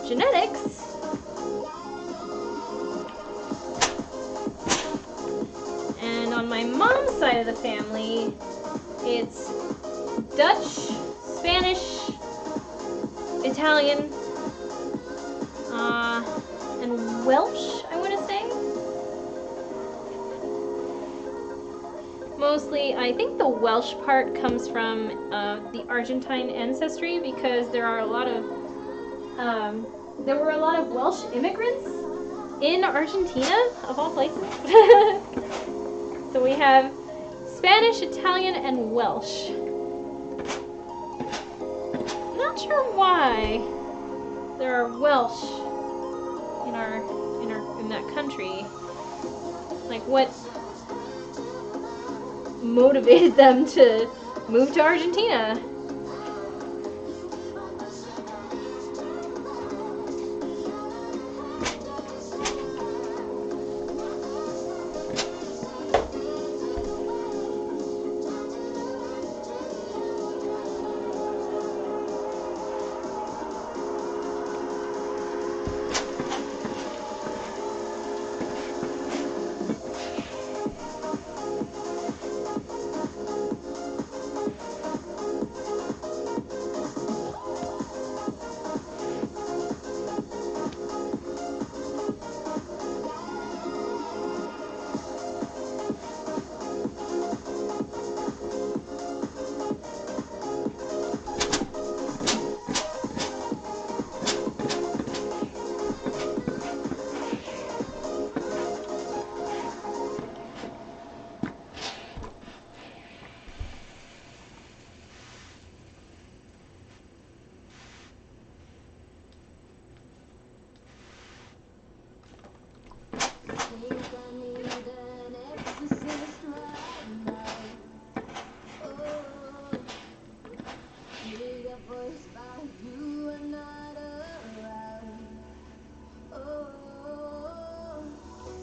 Speaker 1: genetics. And on my mom's side of the family, it's Dutch, Spanish, Italian, and Welsh, I want to say. Mostly, I think the Welsh part comes from the Argentine ancestry, because there were a lot of Welsh immigrants in Argentina, of all places. So we have Spanish, Italian, and Welsh. Not sure why there are Welsh in that country. Like, what motivated them to move to Argentina?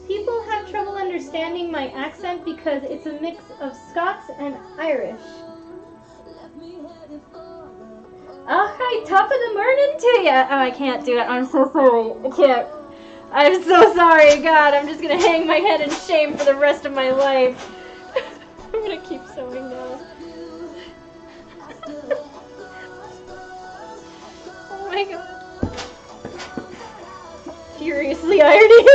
Speaker 1: People have trouble understanding my accent because it's a mix of Scots and Irish. Alright, top of the morning to ya. Oh, I can't do it. I'm so sorry. I can't. I'm so sorry. God, I'm just gonna hang my head in shame for the rest of my life. I'm gonna keep sewing now. Oh my god. Furiously ironing.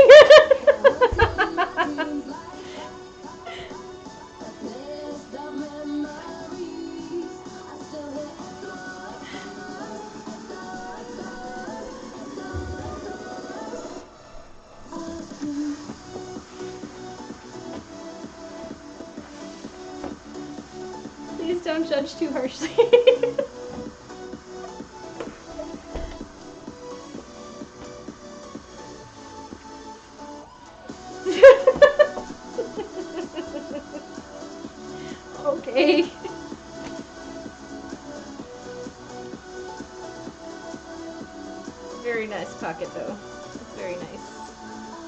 Speaker 1: Please don't judge too harshly. Okay. Very nice pocket though. It's very nice.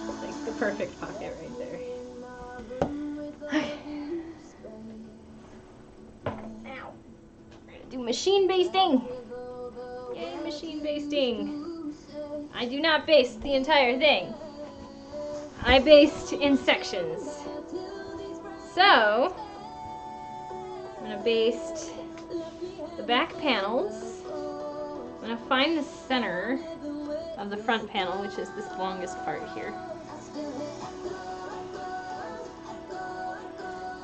Speaker 1: It's like the perfect pocket right there. Okay. Now, we're gonna do machine basting. Yay, machine basting. I do not baste the entire thing. I baste in sections. So, I'm gonna baste the back panels. I'm gonna find the center of the front panel, which is this longest part here.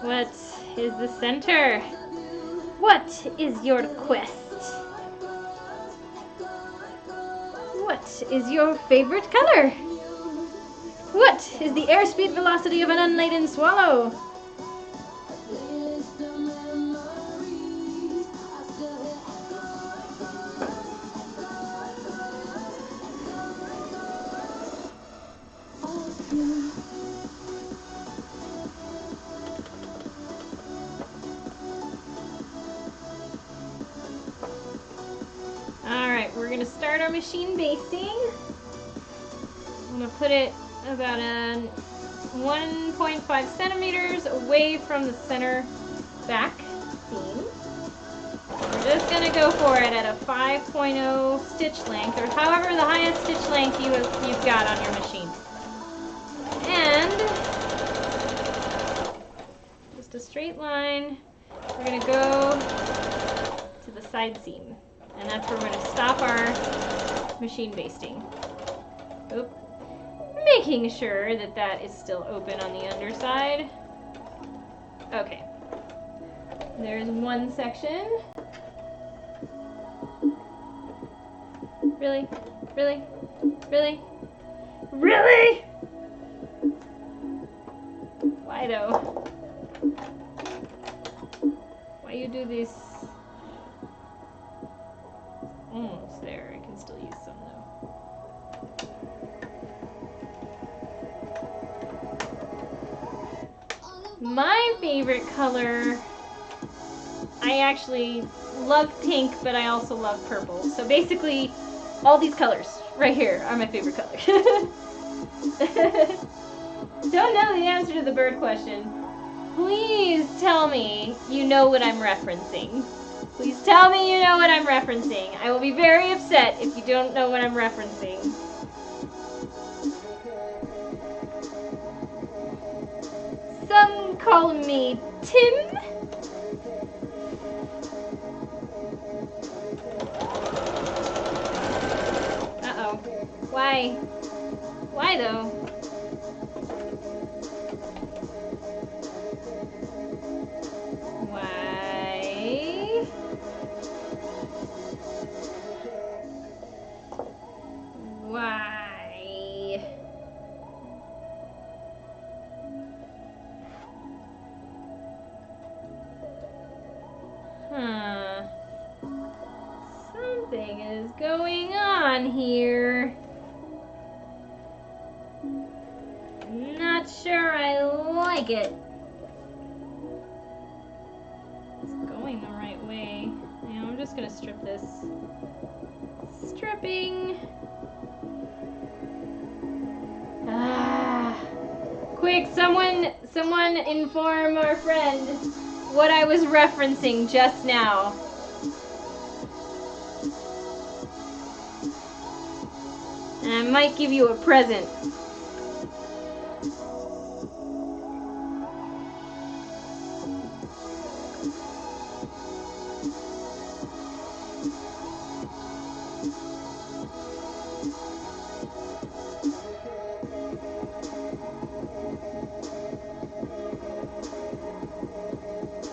Speaker 1: What is the center? What is your quest? What is your favorite color? What is the airspeed velocity of an unladen swallow? Alright, we're gonna start our machine basting. I'm gonna put it about a 1.5 centimeters away from the center back seam. We're just gonna go for it at a 5.0 stitch length, or however the highest stitch length you've got on your machine. And just a straight line. We're gonna go to the side seam, and that's where we're gonna stop our machine basting. Oop. Making sure that that is still open on the underside. Okay. There's one section. Really? Really? Really? Really? Why though? Why you do this? Almost there. I can still use some though. My favorite color, I actually love pink, but I also love purple. So basically, all these colors right here are my favorite colors. Don't know the answer to the bird question. Please tell me you know what I'm referencing. Please tell me you know what I'm referencing. I will be very upset if you don't know what I'm referencing. Some call me Tim. Uh-oh. Why? Why though? Why? Why? Huh. Something is going on here. Not sure I like it. It's going the right way. Yeah, I'm just gonna strip this. Stripping. Ah. Quick, someone inform our friend what I was referencing just now. And I might give you a present.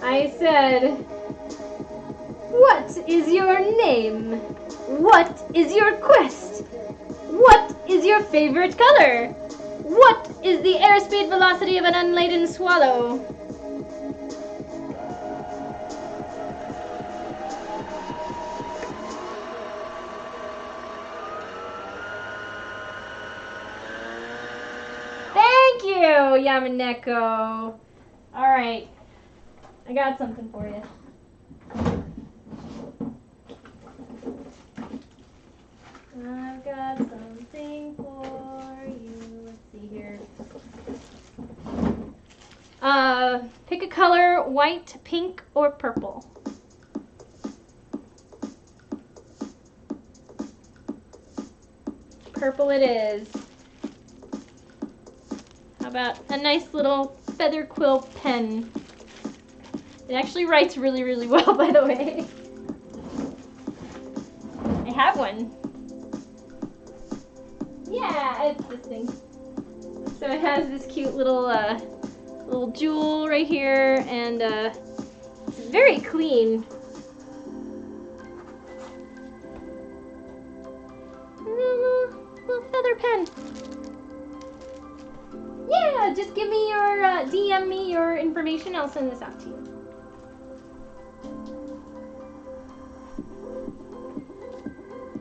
Speaker 1: I said, what is your name? What is your quest? What is your favorite color? What is the airspeed velocity of an unladen swallow? Thank you, Yamaneko. All right. I got something for you. I've got something for you. Let's see here. Pick a color, white, pink, or purple. Purple it is. How about a nice little feather quill pen? It actually writes really, really well, by the way. I have one. Yeah, it's this thing. So it has this cute little little jewel right here, and it's very clean. Little feather pen. Yeah, just give me your DM me your information. I'll send this out to you.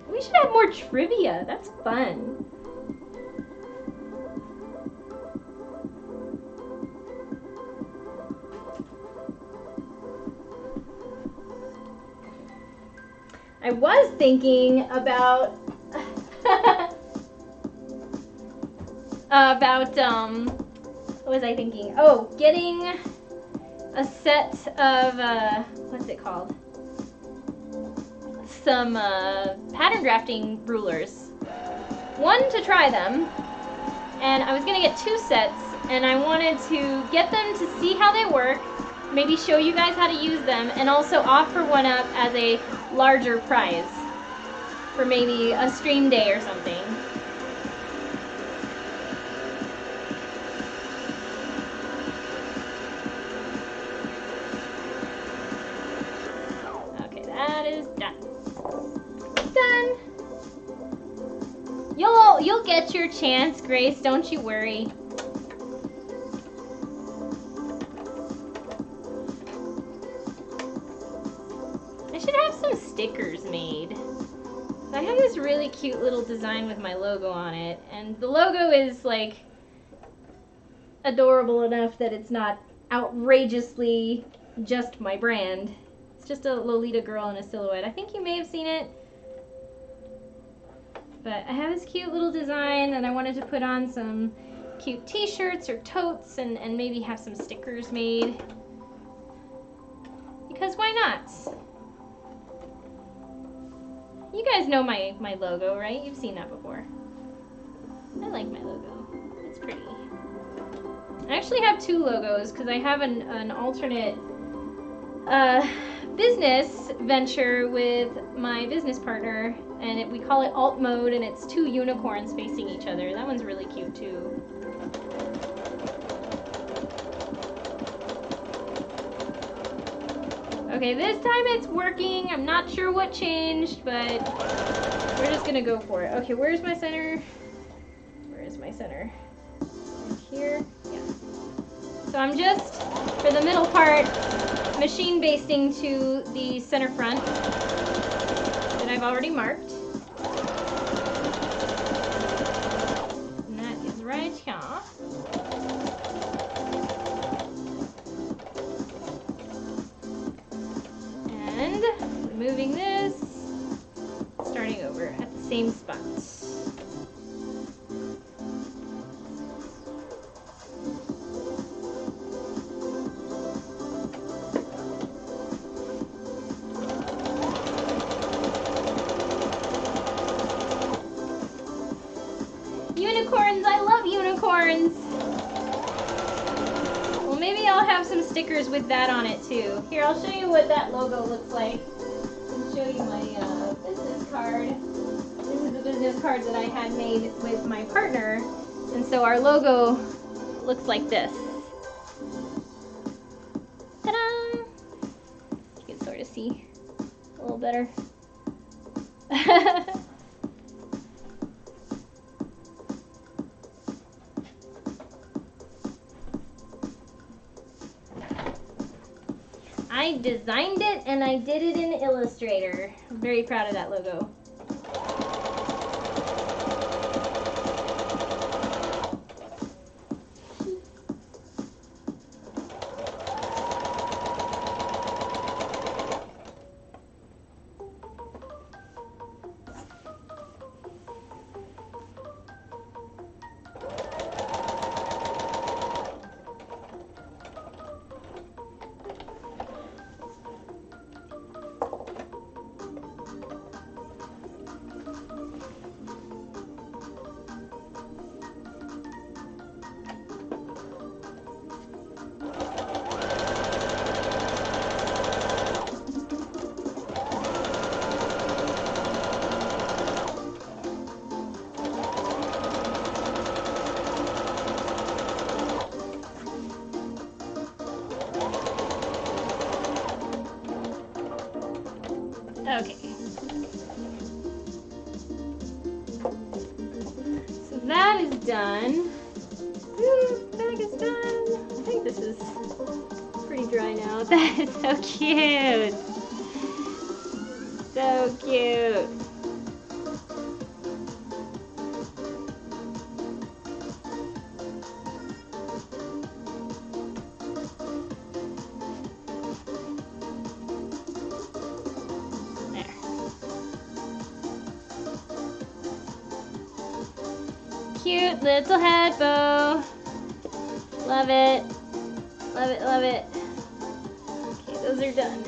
Speaker 1: We should have more trivia. That's fun. I was thinking about what was I thinking? Oh, getting a set of what's it called? Some pattern drafting rulers. One to try them, and I was gonna get 2 sets, and I wanted to get them to see how they work, maybe show you guys how to use them, and also offer one up as a larger prize for maybe a stream day or something. Okay, that is done. Done. You'll get your chance, Grace, don't you worry. I should have some stickers made. I have this really cute little design with my logo on it, and the logo is like adorable enough that it's not outrageously just my brand. It's just a Lolita girl in a silhouette. I think you may have seen it. But I have this cute little design that I wanted to put on some cute t-shirts or totes and maybe have some stickers made. Because why not? You guys know my logo, right? You've seen that before. I like my logo. It's pretty. I actually have 2 logos because I have an alternate business venture with my business partner, and we call it alt mode, and it's 2 unicorns facing each other. That one's really cute too. Okay, this time it's working. I'm not sure what changed, but we're just gonna go for it. Okay, where's my center? Where is my center? Right here? Yeah. So I'm just, for the middle part, machine basting to the center front that I've already marked. And that is right here. And removing this, starting over at the same spot. Unicorns, I love unicorns! Well, maybe I'll have some stickers with that on it too. Here, I'll show you what that logo looks like. I'll show you my business card. This is the business card that I had made with my partner. And so our logo looks like this. Ta-da! You can sort of see a little better. I designed it and I did it in Illustrator. I'm very proud of that logo. That is so cute. So cute. There. Cute little head bow. Love it. Love it, love it. Okay, those are done.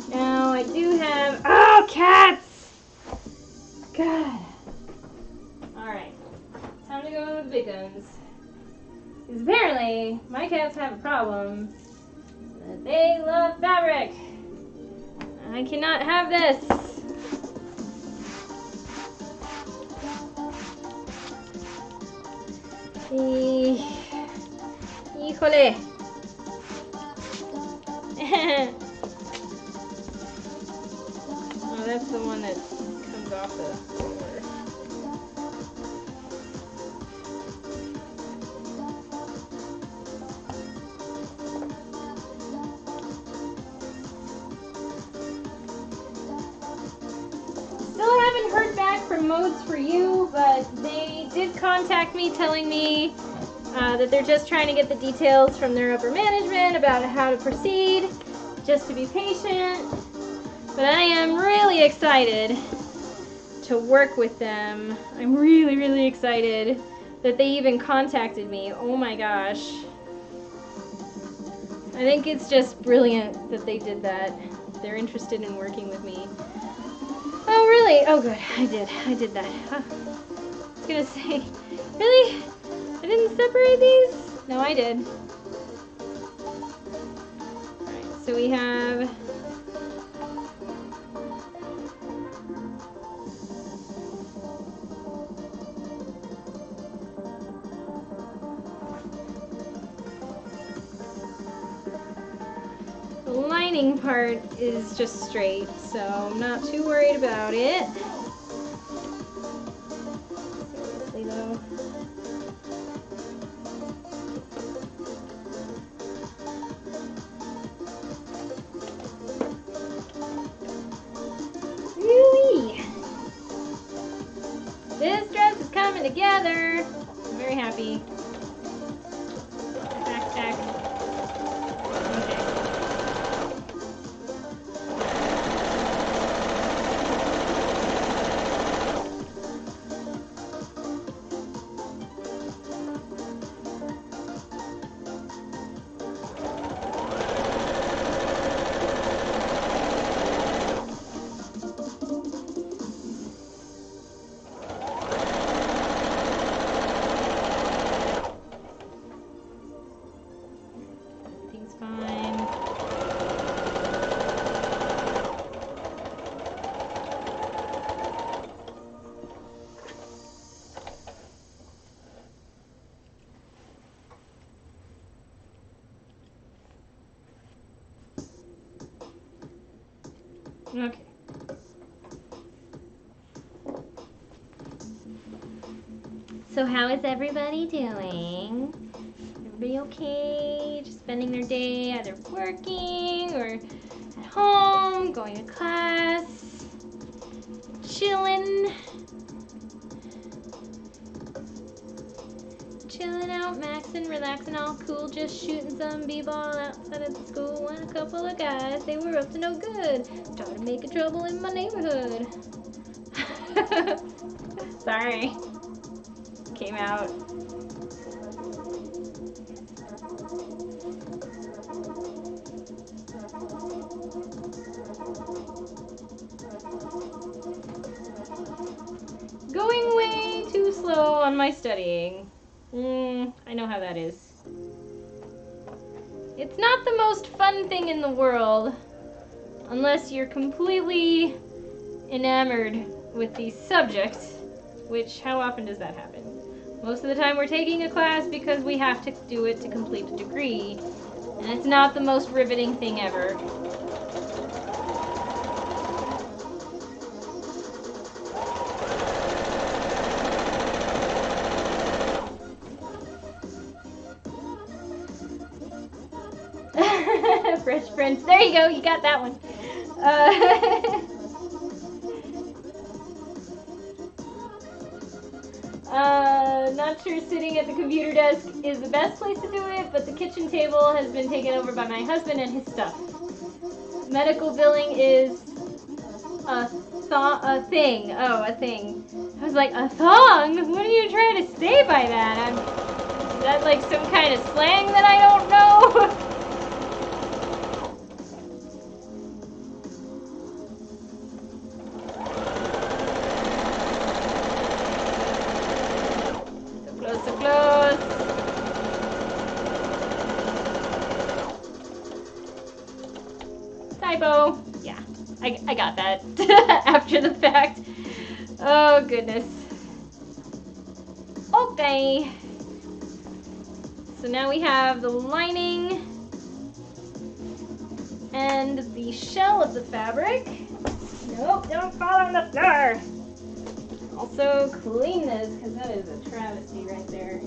Speaker 1: Now I do have, oh, cats! God. Alright, time to go with the big guns. Because apparently, my cats have a problem that they love fabric. I cannot have this. Híjole. Oh, that's the one that comes off the floor. Still haven't heard back from Modes for You, but they did contact me telling me that they're just trying to get the details from their upper management about how to proceed, just to be patient. But I am really excited to work with them. I'm really, really excited that they even contacted me. Oh my gosh. I think it's just brilliant that they did that. They're interested in working with me. Oh, really? Oh, good. I did that. Huh. I was gonna say, really? I didn't separate these? No, I did. Alright, so we have the lining part is just straight, so I'm not too worried about it. Seriously though. Woo-wee. This dress is coming together. I'm very happy. Back, back. Okay. Everything's fine. Okay. So how is everybody doing? Everybody okay? Just spending their day either working or at home, going to class, chilling. Chilling out, maxing, relaxing, all cool, just shooting some b-ball outside of the school and a couple of guys, they were up to no good. Started making trouble in my neighborhood. Sorry. Came out. Going way too slow on my studying. I know how that is. It's not the most fun thing in the world unless you're completely enamored with the subject, which how often does that happen? Most of the time we're taking a class because we have to do it to complete a degree, and it's not the most riveting thing ever. Fresh Prince. There you go. You got that one. Not sure sitting at the computer desk is the best place to do it, but the kitchen table has been taken over by my husband and his stuff. Medical billing is a thing. Oh, a thing. I was like, a thong? What are you trying to say by that? Is that like some kind of slang that I don't know? So close. Typo. Yeah, I got that after the fact. Oh, goodness. Okay. So now we have the lining and the shell of the fabric. Nope, don't fall on the floor. Also clean this, because that is a travesty right there.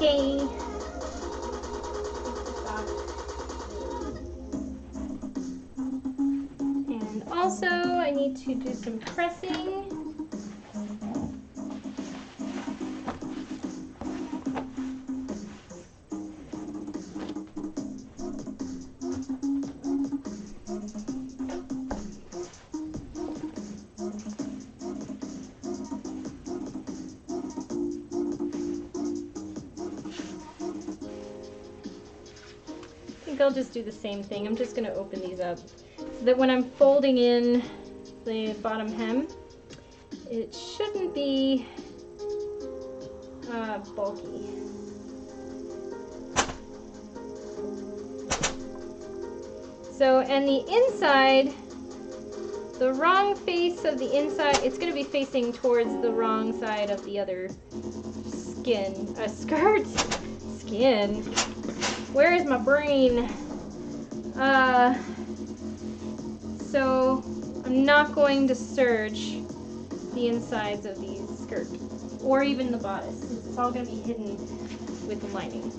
Speaker 1: Okay. And also, I need to do some pressing. I'll just do the same thing. I'm just going to open these up so that when I'm folding in the bottom hem, it shouldn't be bulky. So, and the inside, the wrong face of the inside, it's going to be facing towards the wrong side of the other skirt. Skin. Where is my brain? So I'm not going to serge the insides of these skirts, or even the bodice, since it's all going to be hidden with the lining.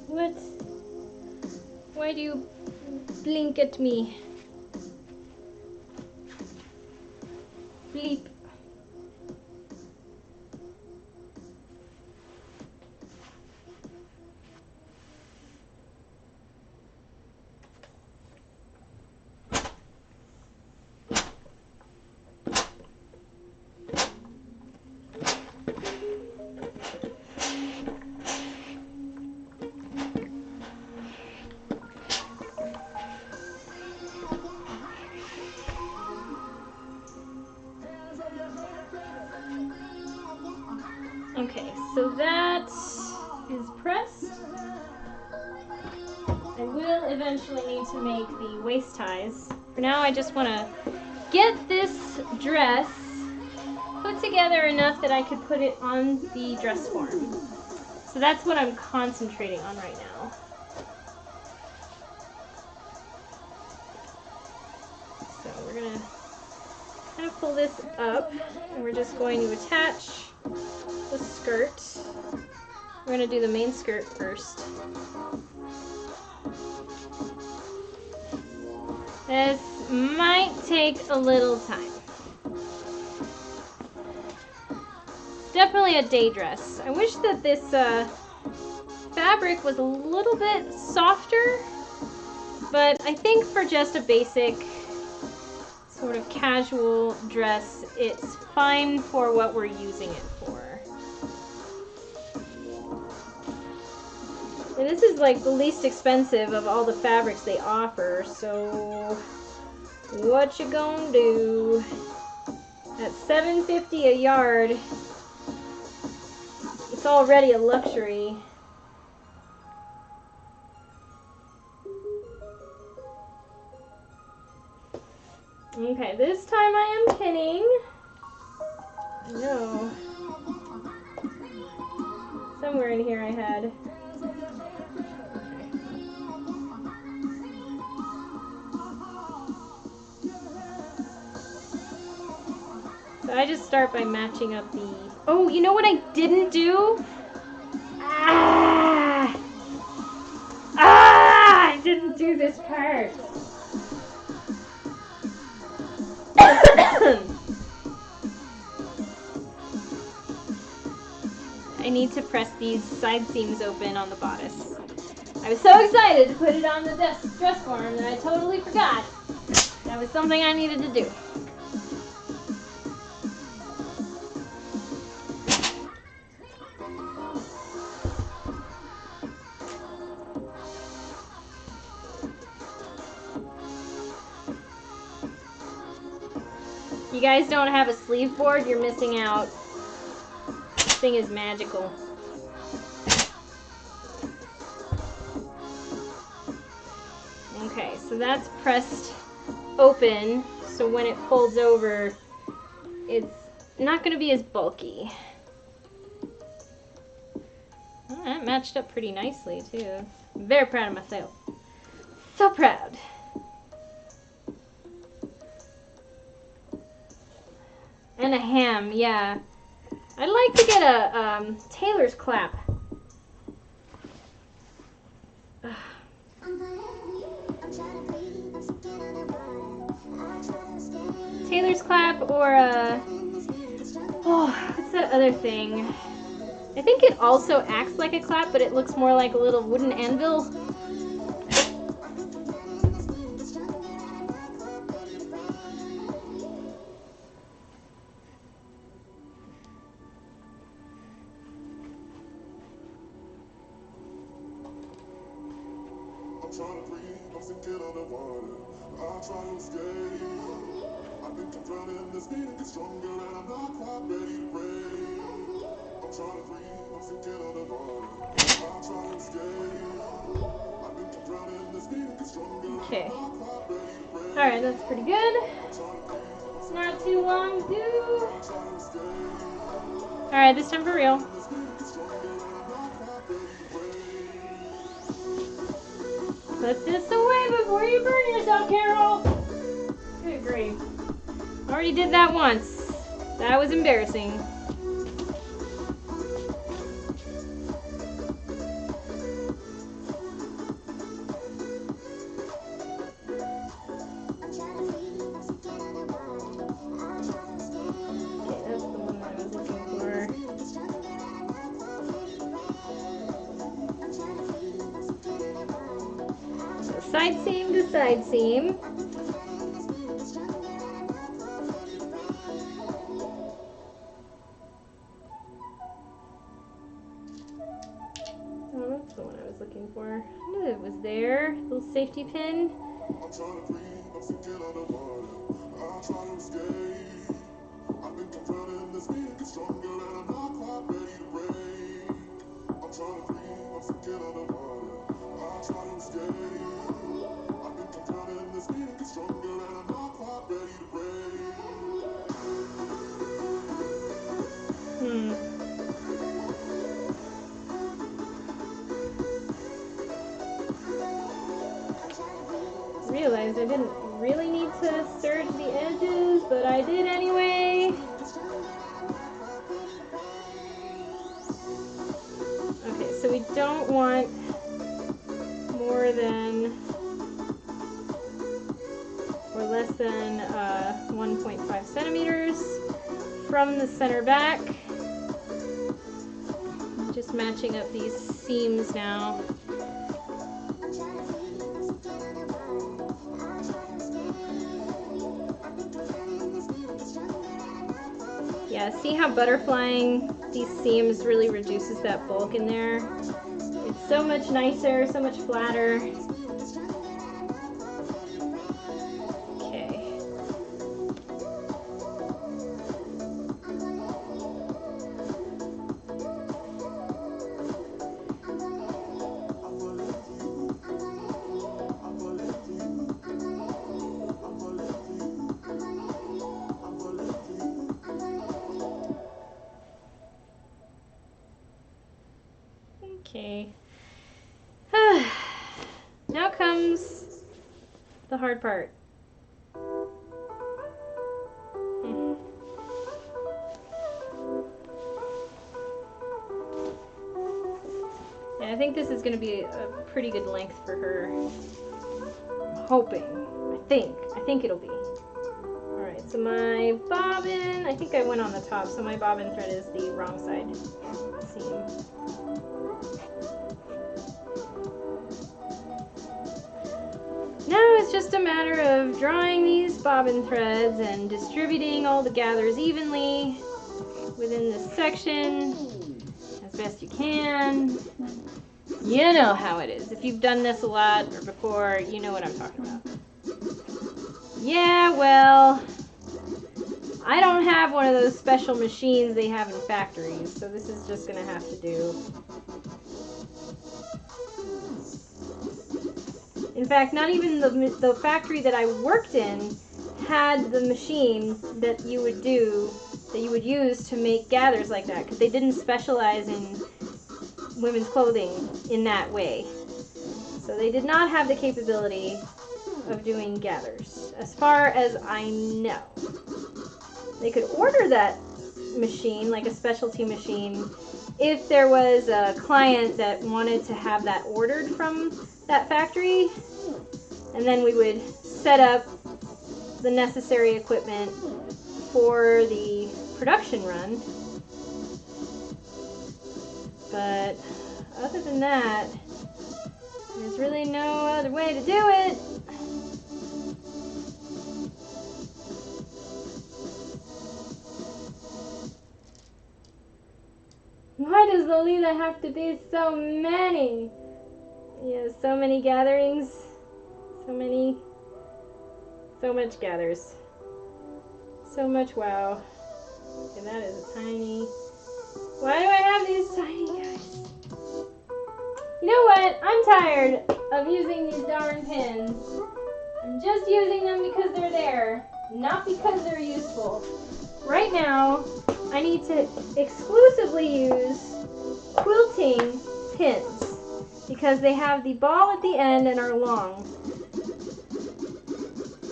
Speaker 1: What? Why do you blink at me? Bleep. Okay, so that is pressed. I will eventually need to make the waist ties. For now, I just want to get this dress put together enough that I could put it on the dress form. So that's what I'm concentrating on right now. So we're going to kind of pull this up, and we're just going to attach the skirt. We're going to do the main skirt first. This might take a little time. Definitely a day dress. I wish that this fabric was a little bit softer, but I think for just a basic sort of casual dress, it's fine for what we're using it for. And this is like the least expensive of all the fabrics they offer, so what you gonna do? At $7.50 a yard, it's already a luxury. Okay, this time I am pinning. No. Somewhere in here I had. So I just start by matching up the... Oh, you know what I didn't do? I didn't do this part. I need to press these side seams open on the bodice. I was so excited to put it on the dress form that I totally forgot that was something I needed to do. You guys don't have a sleeve board, you're missing out. This thing is magical. Okay, so that's pressed open, so when it folds over, it's not going to be as bulky. Oh, that matched up pretty nicely, too. I'm very proud of myself. So proud. And a ham, yeah. I'd like to get a tailor's clap. Tailor's clap or a... Oh, what's that other thing? I think it also acts like a clap, but it looks more like a little wooden anvil. Okay. Alright, that's pretty good. It's not too long to do. Alright, this time for real. Put this away before you burn yourself, Carol. Good grief. Already did that once. That was embarrassing. Side seam to side seam. Oh, that's the one I was looking for. I knew it was there. Little safety pin. Realized I didn't really need to serge the edges, but I did anyway. Okay, so we don't want more than or less than 1.5 centimeters from the center back. Just matching up these seams now. Yeah, see how butterflying these seams really reduces that bulk in there? It's so much nicer, so much flatter. Okay. Okay. Now comes the hard part. Yeah, I think this is going to be a pretty good length for her. I'm hoping. I think it'll be. Alright, so my bobbin, I think I went on the top, so my bobbin thread is the wrong side seam. Now it's just a matter of drawing these bobbin threads and distributing all the gathers evenly within this section as best you can. You know how it is. If you've done this a lot or before, you know what I'm talking about. Yeah, well, I don't have one of those special machines they have in factories, so this is just going to have to do. In fact, not even the factory that I worked in had the machine that you would use to make gathers like that, because they didn't specialize in women's clothing in that way. So they did not have the capability of doing gathers, as far as I know. They could order that machine, like a specialty machine, if there was a client that wanted to have that ordered from that factory, and then we would set up the necessary equipment for the production run. But other than that, there's really no other way to do it. Why does Lolita have to be so many? Yeah, so many gatherings. So much gathers. So much wow. Okay, that is a tiny. Why do I have these tiny guys? You know what? I'm tired of using these darn pins. I'm just using them because they're there, not because they're useful. Right now, I need to exclusively use quilting pins because they have the ball at the end and are long.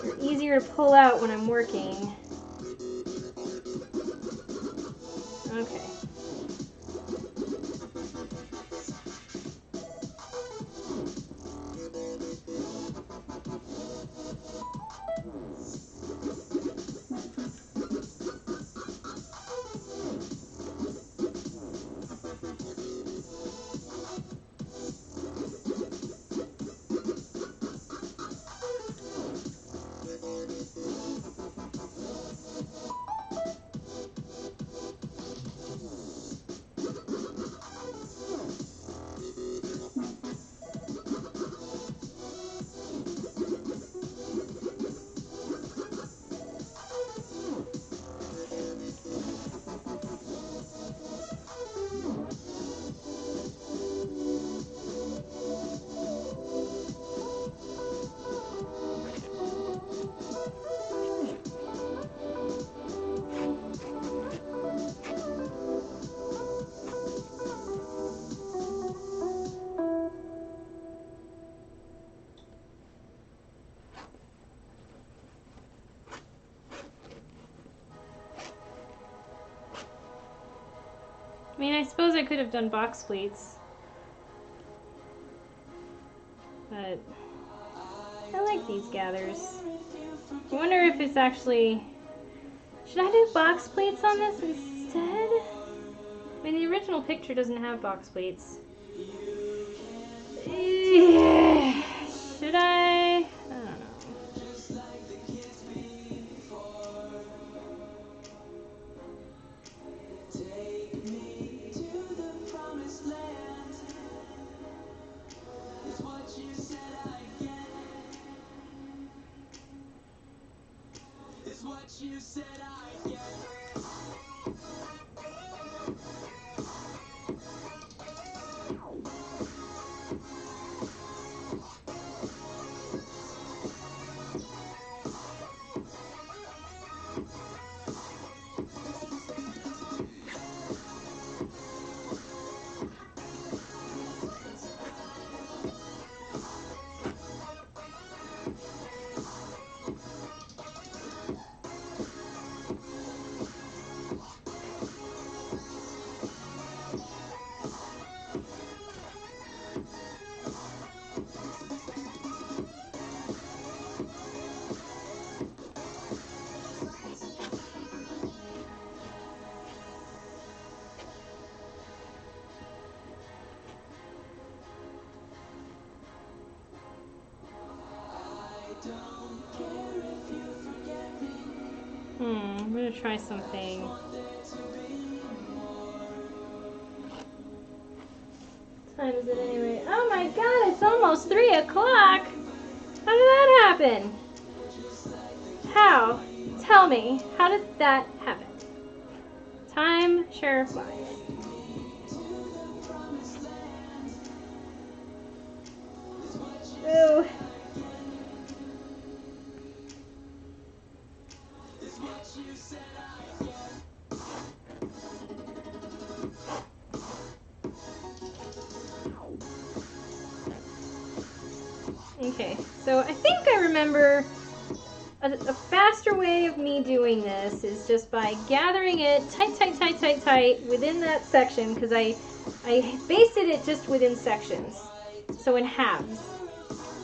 Speaker 1: They're easier to pull out when I'm working. Okay. I mean, I suppose I could have done box pleats, but I like these gathers. I wonder if it's actually... Should I do box pleats on this instead? I mean, the original picture doesn't have box pleats. Should I? I don't know. gonna try something. What time is it anyway? Oh my god, it's almost 3 o'clock! How did that happen? How? Tell me, how did that happen? Time sure flies. Ooh. Okay, so I think I remember a faster way of me doing this is just by gathering it tight within that section, because I basted it just within sections, so in halves.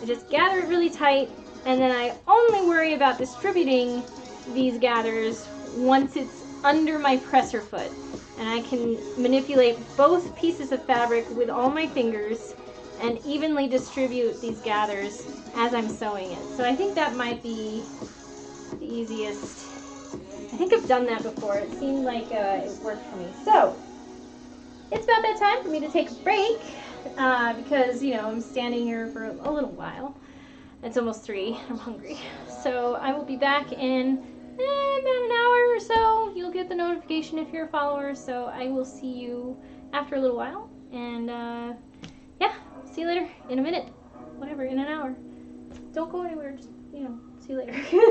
Speaker 1: I just gather it really tight, and then I only worry about distributing these gathers once it's under my presser foot, and I can manipulate both pieces of fabric with all my fingers and evenly distribute these gathers as I'm sewing it. So I think that might be the easiest. I think I've done that before. It seemed like it worked for me. So it's about that time for me to take a break because, you know, I'm standing here for a little while. It's almost 3. I'm hungry. So I will be back in about an hour or so. You'll get the notification if you're a follower. So I will see you after a little while. And yeah, see you later in a minute. Whatever, in an hour. Don't go anywhere. Just, you know, see you later.